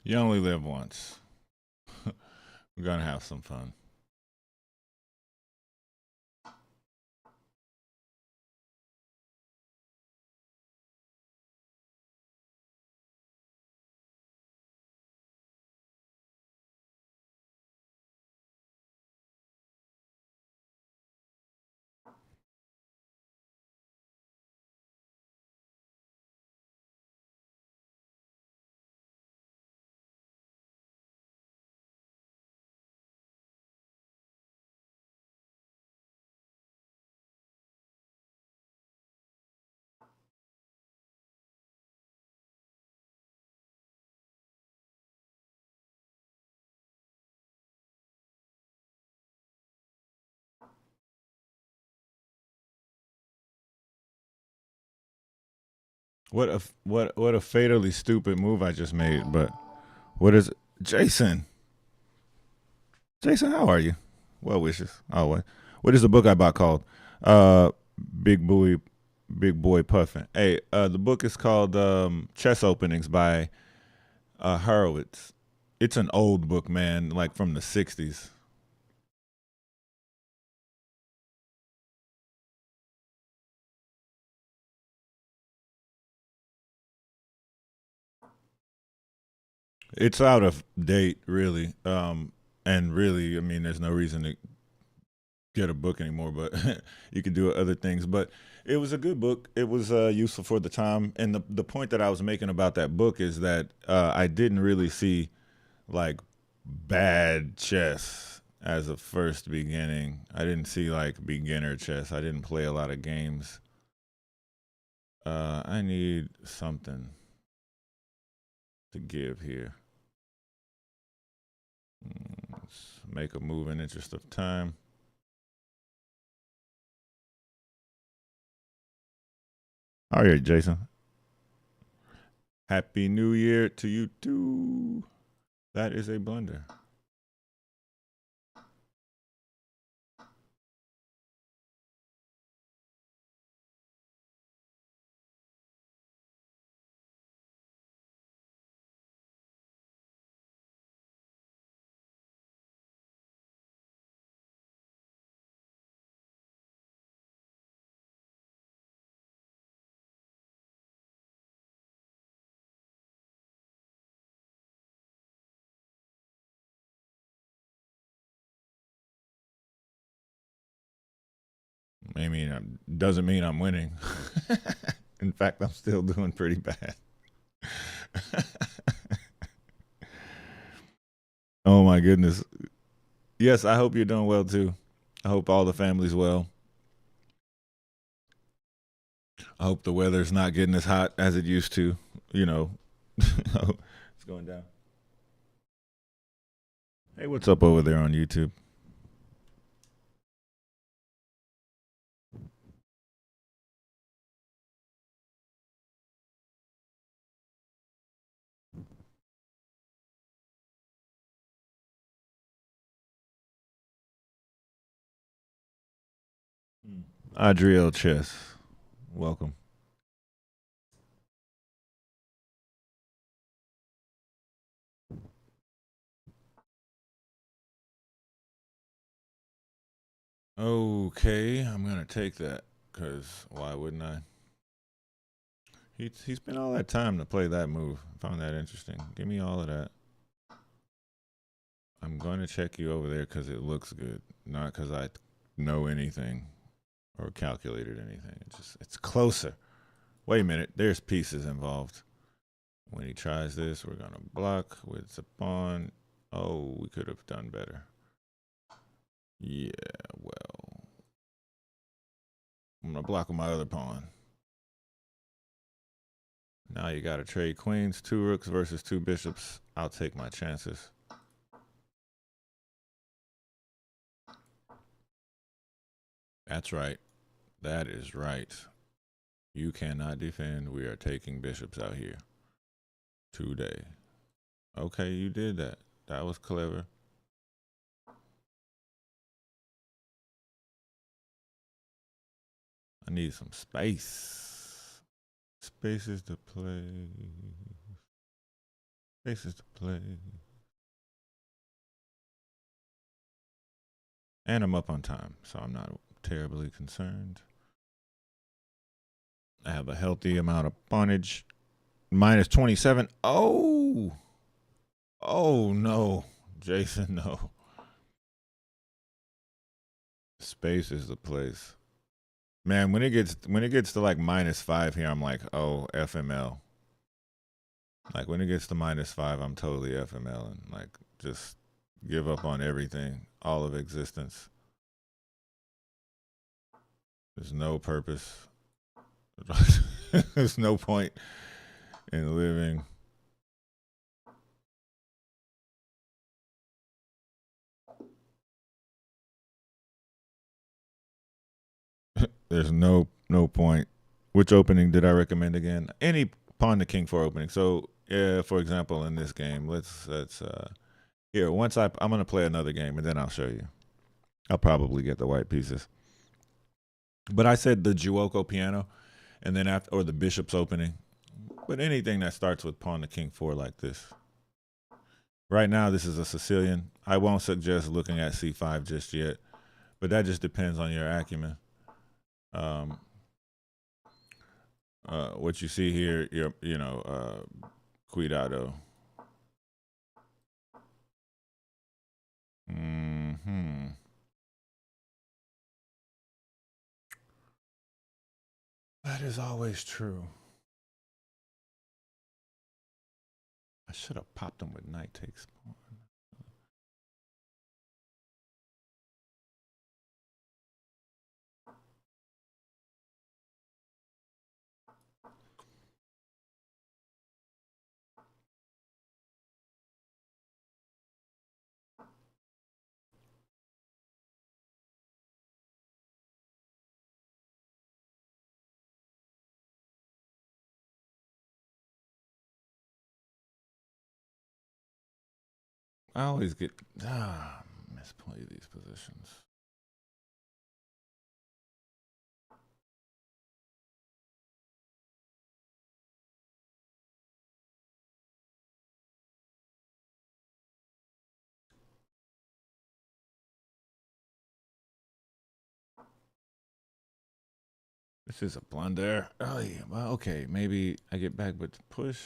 You only live once. We're gonna have some fun. What a fatally stupid move I just made. But what is Jason? Jason, how are you? Well wishes always. What is the book I bought called? Uh, Big Boy, Big Boy Puffin. Hey, the book is called Chess Openings by Horowitz. It's an old book, man, like from the '60s. It's out of date, really. And really, I mean, there's no reason to get a book anymore, but you can do other things. But it was a good book. It was useful for the time. And the point that I was making about that book is that I didn't really see like bad chess as a first beginning. I didn't see like beginner chess. I didn't play a lot of games. I need something to give here. Let's make a move in interest of time. All right, Jason. Happy New Year to you too. That is a blunder. I mean, doesn't mean I'm winning. In fact, I'm still doing pretty bad. Oh my goodness. Yes, I hope you're doing well too. I hope all the family's well. I hope the weather's not getting as hot as it used to. You know, it's going down. Hey, what's up over there on YouTube? Adriel Chess, welcome. Okay, I'm gonna take that because why wouldn't I? He spent all that time to play that move. I found that interesting. Give me all of that. I'm going to check you over there because it looks good, not because I know anything or calculated anything. It's closer. Wait a minute. There's pieces involved. When he tries this, we're gonna block with the pawn. Oh, we could have done better. Yeah, well, I'm gonna block with my other pawn. Now you gotta trade queens, 2 rooks versus 2 bishops. I'll take my chances. That's right. That is right. You cannot defend. We are taking bishops out here today. Okay, you did that. That was clever. I need some space. Spaces to play. Spaces to play. And I'm up on time, so I'm not terribly concerned. I have a healthy amount of pawnage. Minus 27. Oh! Oh, no. Jason, no. Space is the place. Man, when it gets to like -5 here, I'm like, oh, FML. Like when it gets to -5, I'm totally FML and like just give up on everything, all of existence. There's no purpose. There's no point in living. There's no point. Which opening did I recommend again? Any pawn to king 4 opening. So, for example, in this game, let's here. Once I'm gonna play another game and then I'll show you. I'll probably get the white pieces. But I said the Giuoco piano, and then after or the bishop's opening. But anything that starts with pawn to king 4 like this. Right now, this is a Sicilian. I won't suggest looking at c5 just yet, but that just depends on your acumen. Um, what you see here, cuidado. Hmm. That is always true. I should have popped him with knight takes pawn. I always get misplay these positions. This is a blunder. Oh yeah. Well, okay. Maybe I get back, but push.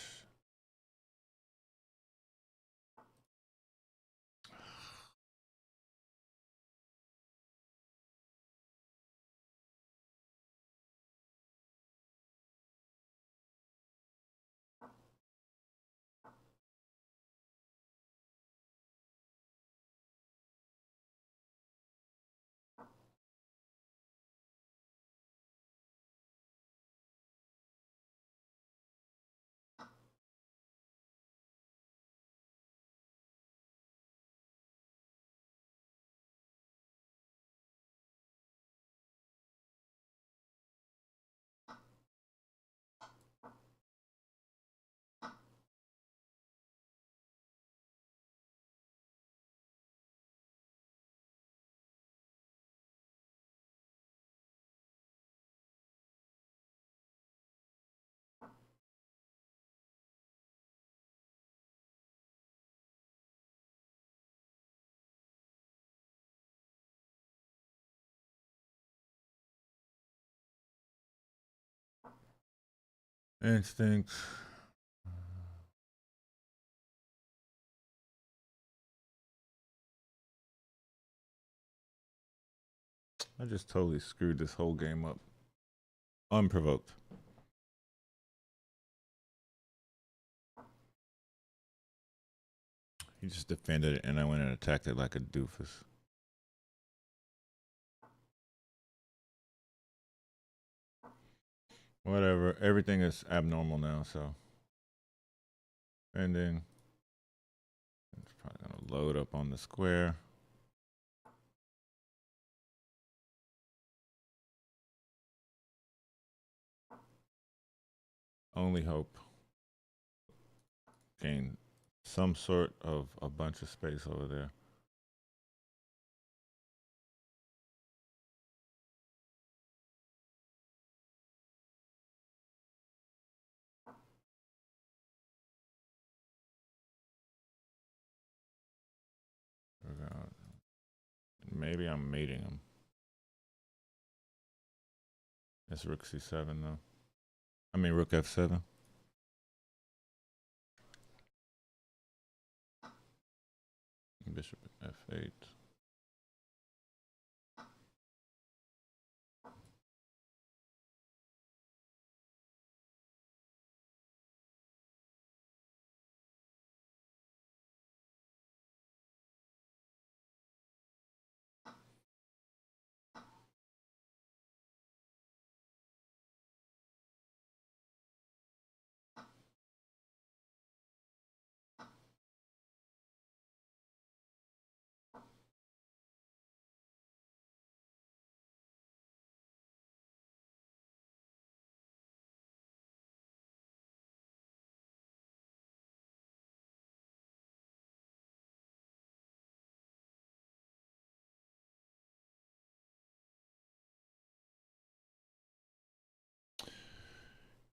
Instinct. I just totally screwed this whole game up. Unprovoked. He just defended it, and I went and attacked it like a doofus. Whatever. Everything is abnormal now, so. And then it's probably gonna load up on the square. Only hope. Gain some sort of a bunch of space over there. Maybe I'm mating him. It's rook c7 though. I mean rook f7. Bishop f8.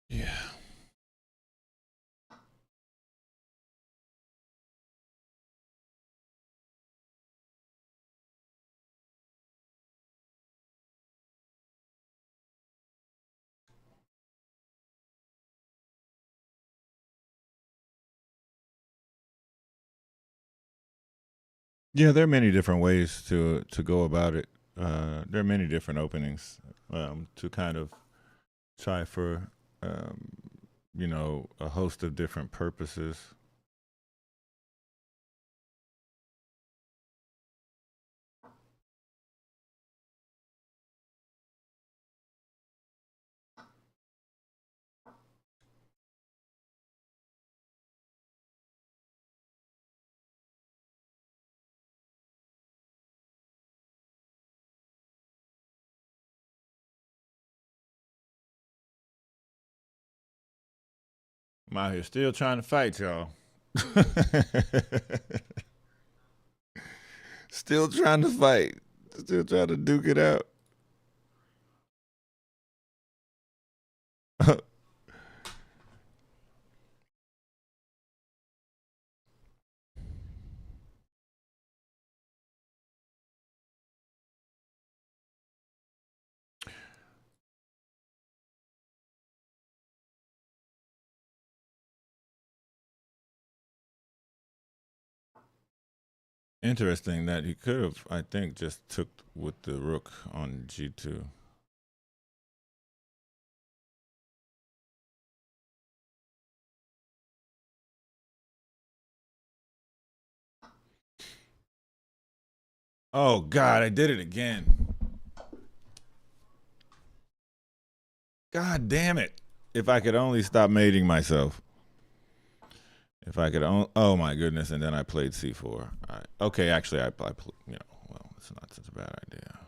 Yeah. Yeah, there are many different ways to go about it. There are many different openings to kind of try for, um, a host of different purposes. I'm out here still trying to fight y'all. Still trying to fight. Still trying to duke it out. Interesting that he could have, I think, just took with the rook on g2. Oh God, I did it again. God damn it! If I could only stop mating myself. If I could only, oh my goodness! And then I played c4. Okay, actually, well, it's not such a bad idea.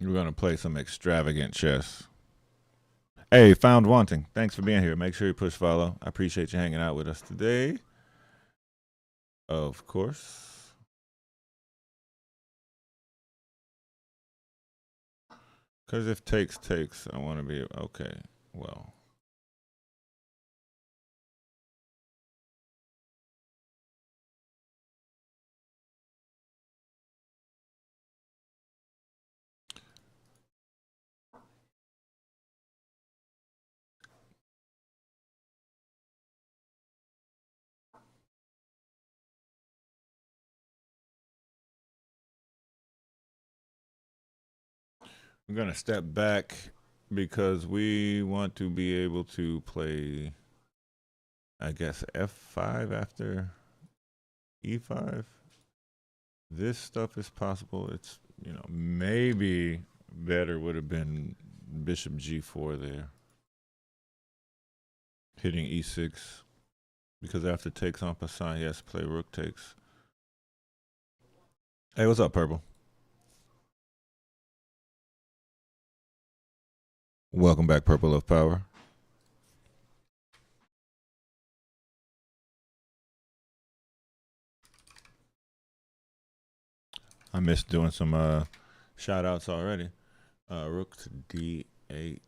We're gonna play some extravagant chess. Hey, Found Wanting, thanks for being here. Make sure you push follow. I appreciate you hanging out with us today. Of course. Because if takes, I want to be okay. Well, I'm gonna step back because we want to be able to play, I guess, f5 after e5. This stuff is possible. It's, maybe better would have been bishop g4 there, hitting e6, because after takes en passant, he has to play rook takes. Hey, what's up, Purple? Welcome back, Purple of Power. I missed doing some shout outs already. Rook to d8.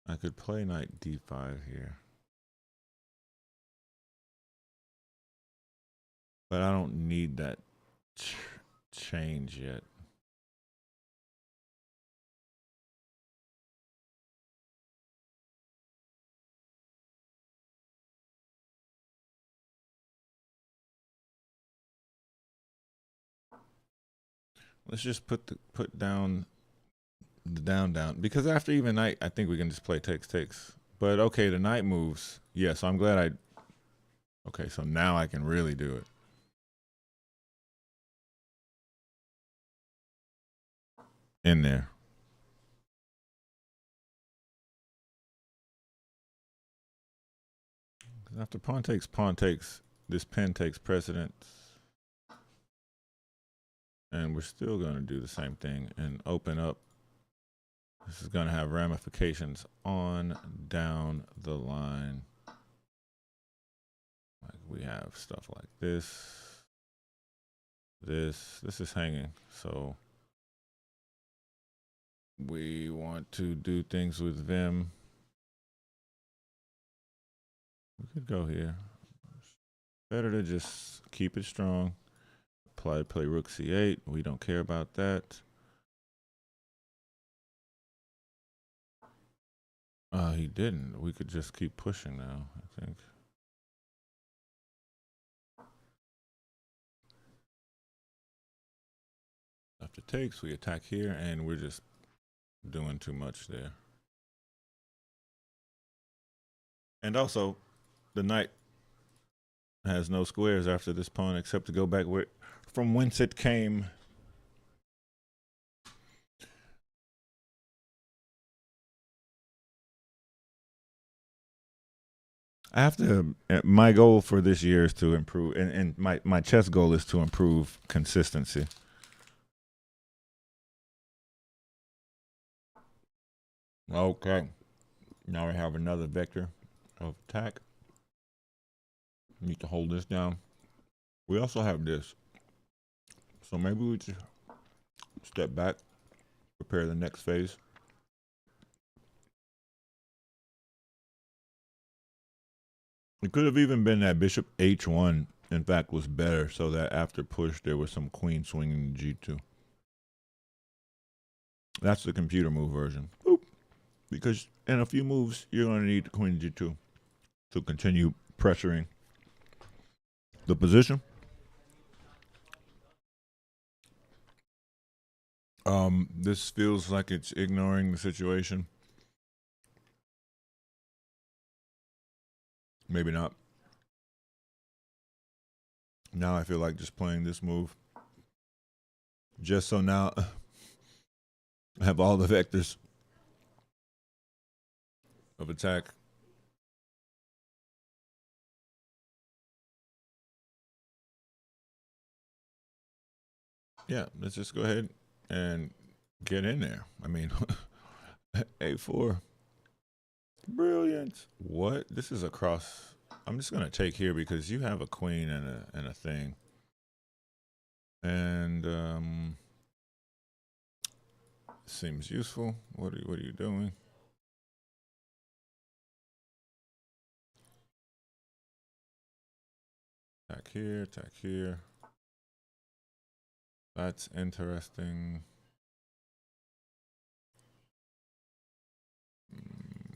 I could play knight d5 here, but I don't need that change yet. Let's just put down the down because after even knight, I think we can just play takes. But okay, the knight moves. Yeah, so I'm glad I. Okay, so now I can really do it. In there. After pawn takes, this pen takes precedence. And we're still going to do the same thing and open up. This is going to have ramifications on down the line. Like we have stuff like this. This is hanging. So we want to do things with Vim. We could go here. Better to just keep it strong. Play rook c8. We don't care about that. He didn't. We could just keep pushing now, I think. After takes, we attack here, and we're just doing too much there. And also, the knight has no squares after this pawn except to go back from whence it came. I have to. My goal for this year is to improve, and my chess goal is to improve consistency. Okay, now we have another vector of attack. Need to hold this down. We also have this, so maybe we just step back, prepare the next phase. It could have even been that bishop h1, in fact, was better, so that after push, there was some queen swinging g2. That's the computer move version. Boop. Because in a few moves, you're going to need the queen g2 to continue pressuring the position. This feels like it's ignoring the situation. Maybe not. Now I feel like just playing this move. Just so now I have all the vectors of attack. Yeah, let's just go ahead and get in there. I mean, A4, brilliant. What? This is across. I'm just gonna take here because you have a queen and a thing, and seems useful. What are you doing? Attack here, attack here. That's interesting.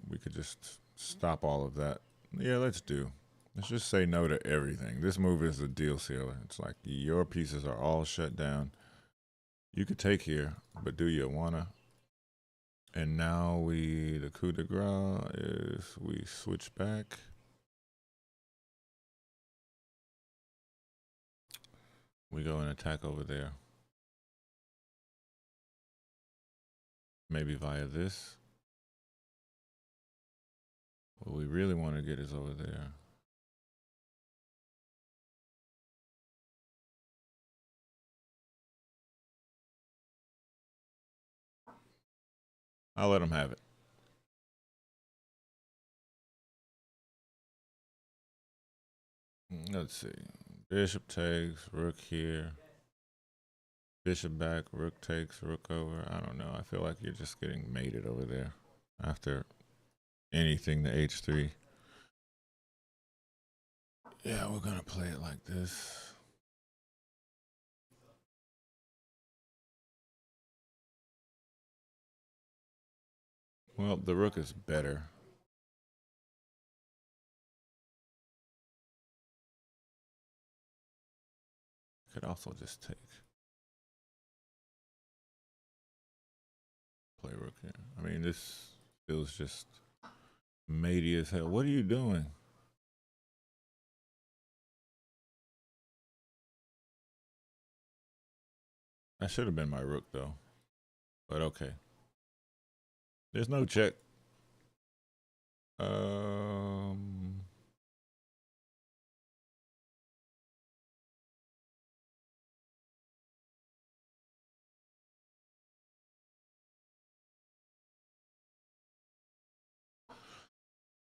We could just stop all of that. Yeah, let's do. Let's just say no to everything. This move is a deal sealer. It's like your pieces are all shut down. You could take here, but do you wanna? And now the coup de grace is we switch back. We go and attack over there. Maybe via this. What we really want to get is over there. I'll let him have it. Let's see. Bishop takes, rook here. Bishop back, rook takes, rook over. I don't know. I feel like you're just getting mated over there after anything to h3. Yeah, we're going to play it like this. Well, the rook is better. Could also just take. Play rook here. I mean, this feels just matey as hell. What are you doing? That should have been my rook, though. But okay. There's no check.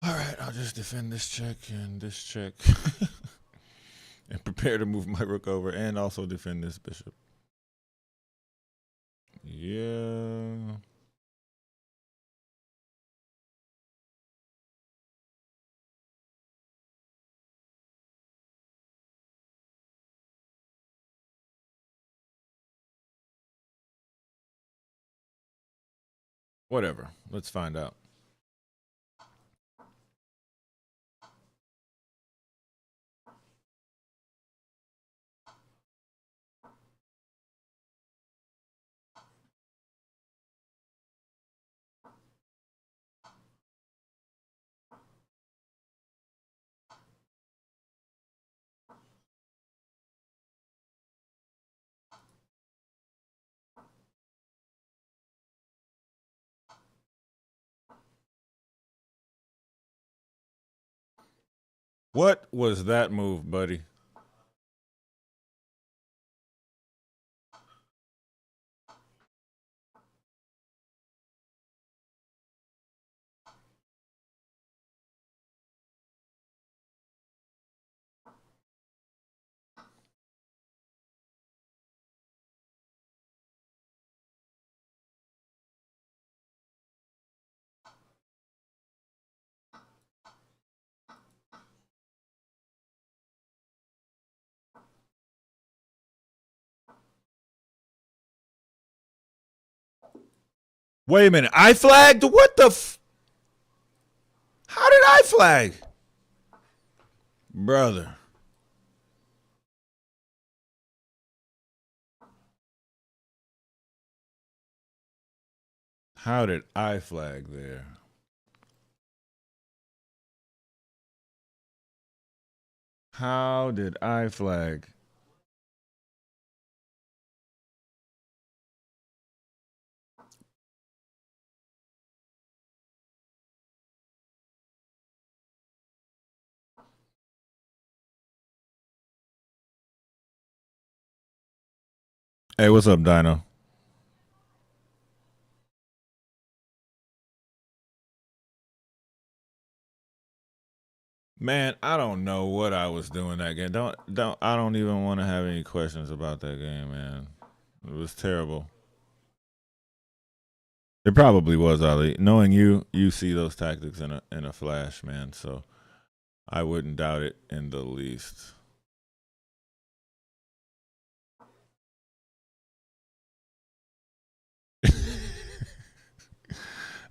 All right, I'll just defend this check and this check. And prepare to move my rook over and also defend this bishop. Yeah. Whatever. Let's find out. What was that move, buddy? Wait a minute. I flagged? What the How did I flag? Brother. How did I flag there? How did I flag? Hey, what's up, Dino? Man, I don't know what I was doing that game. I don't even want to have any questions about that game, man. It was terrible. It probably was, Ali. Knowing you, you see those tactics in a flash, man. So I wouldn't doubt it in the least. I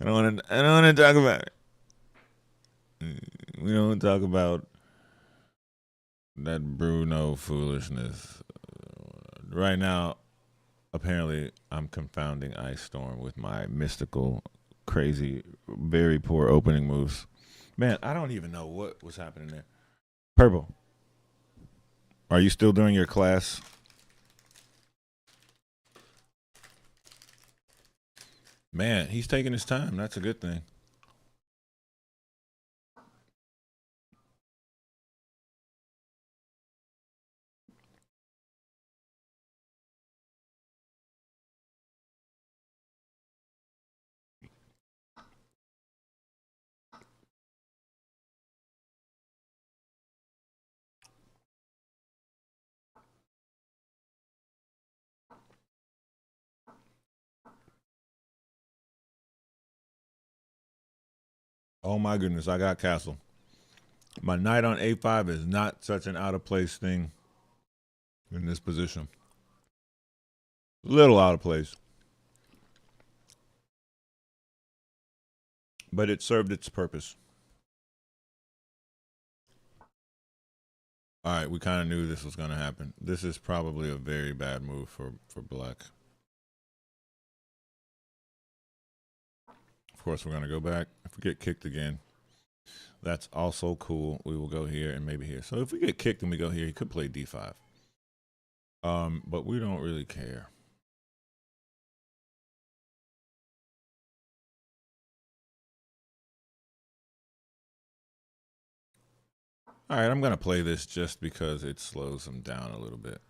don't want to. I don't want to talk about it. We don't talk about that Bruno foolishness. Right now, apparently, I'm confounding Ice Storm with my mystical, crazy, very poor opening moves. Man, I don't even know what was happening there. Purple, are you still doing your class? Man, he's taking his time. That's a good thing. Oh my goodness, I got castle. My knight on a5 is not such an out of place thing in this position. Little out of place, but it served its purpose. All right, we kind of knew this was going to happen. This is probably a very bad move for black. Of course, we're going to go back. If we get kicked again, that's also cool. We will go here and maybe here. So if we get kicked and we go here, he could play d5. But we don't really care. All right, I'm going to play this just because it slows him down a little bit.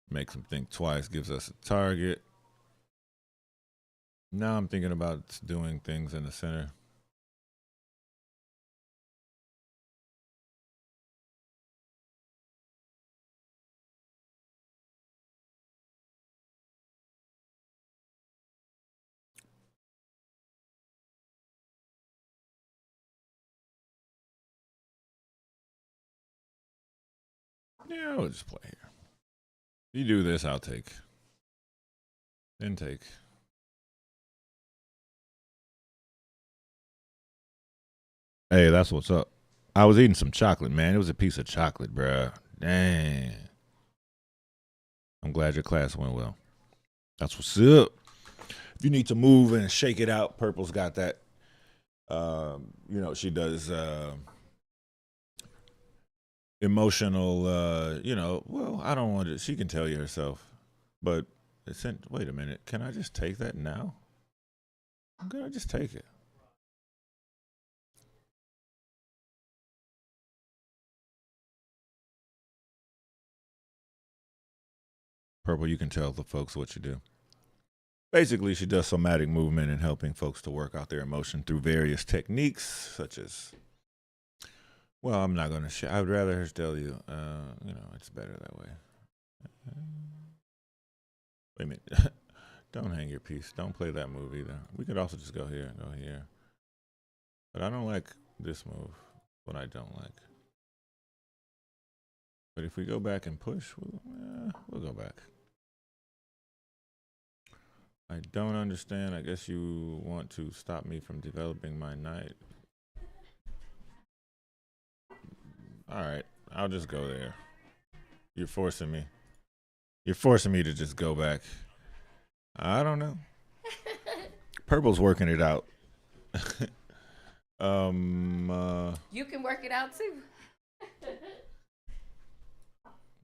Makes him think twice, gives us a target. Now I'm thinking about doing things in the center. Yeah, we'll just play here. You do this, I'll take. Then take. Hey, that's what's up. I was eating some chocolate, man. It was a piece of chocolate, bruh. Dang. I'm glad your class went well. That's what's up. If you need to move and shake it out, Purple's got that. She does emotional, well, I don't want to, she can tell you herself. But wait a minute. Can I just take that now? I'm going to just take it. Purple, you can tell the folks what you do. Basically, she does somatic movement and helping folks to work out their emotion through various techniques, such as. Well, I'm not going to share. I'd rather her tell you. It's better that way. Wait a minute. Don't hang your piece. Don't play that move either. We could also just go here and go here. But I don't like this move. What I don't like. But if we go back and push, we'll go back. I don't understand. I guess you want to stop me from developing my knight. All right, I'll just go there. You're forcing me. You're forcing me to just go back. I don't know. Purple's working it out. You can work it out too.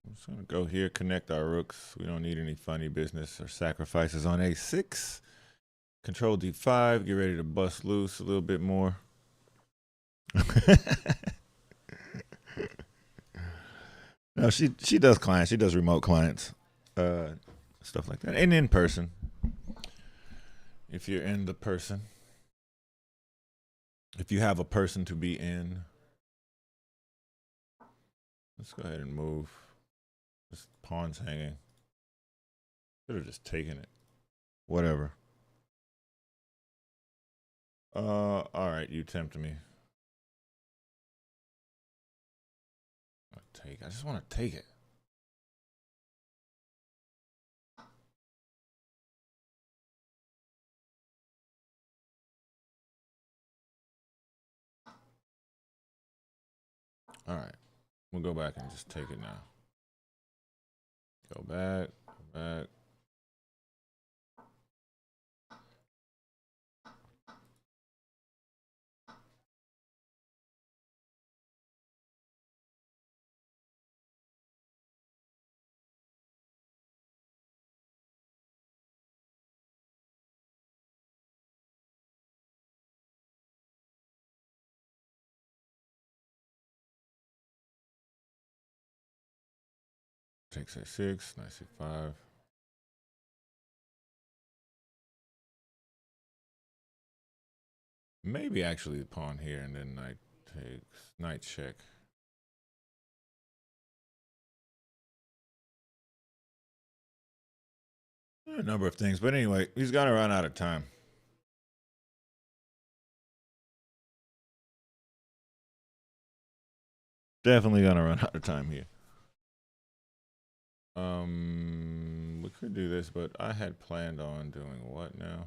I'm just gonna go here, connect our rooks. We don't need any funny business or sacrifices on a6. Control d5. Get ready to bust loose a little bit more. No, she does clients. She does remote clients, stuff like that, and in person. If you're in the person, if you have a person to be in, Let's go ahead and move. This pawn's hanging. Should have just taken it. Whatever. All right, you tempt me. I just want to take it. All right, we'll go back and just take it now. Go back, go back. Takes a6, knight c5. Maybe actually the pawn here and then knight takes, knight check. A number of things, but anyway, he's gonna run out of time. Definitely gonna run out of time here. We could do this, but I had planned on doing what now?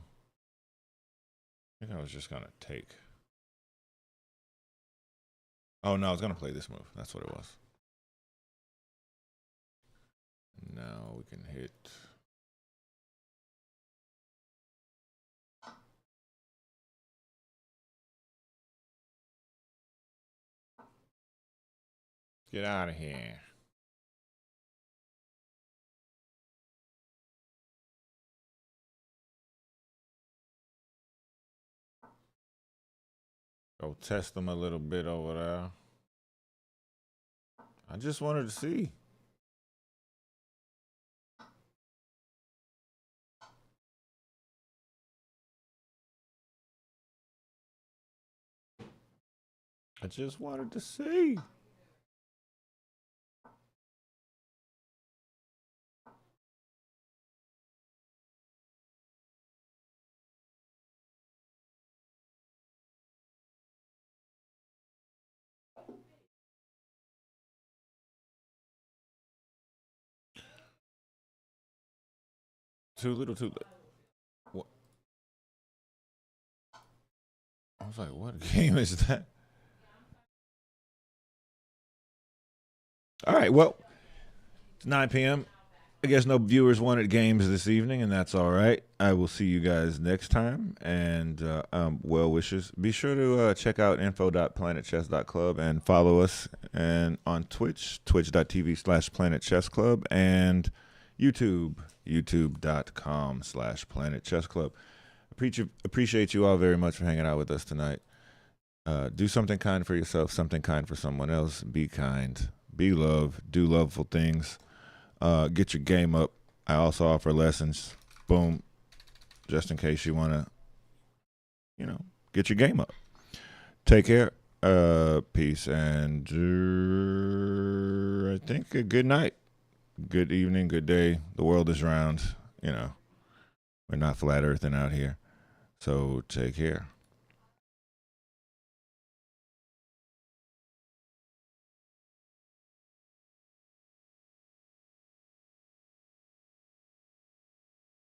I think I was just gonna take. Oh no, I was gonna play this move. That's what it was. Now we can hit. Get out of here. Go test them a little bit over there. I just wanted to see. I just wanted to see. Too little, too late. What? I was like, what game is that? All right, well, it's 9 p.m. I guess no viewers wanted games this evening, and that's all right. I will see you guys next time, and well wishes. Be sure to check out info.planetchess.club and follow us and on Twitch, twitch.tv/planetchessclub, and YouTube, youtube.com/planetchessclub. Appreciate you all very much for hanging out with us tonight. Do something kind for yourself, something kind for someone else. Be kind, be love, do loveful things. Get your game up. I also offer lessons. Boom. Just in case you want to, get your game up. Take care. Peace. And I think a good night. Good evening. Good day. The world is round. We're not flat earthing out here. So take care.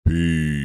Peace.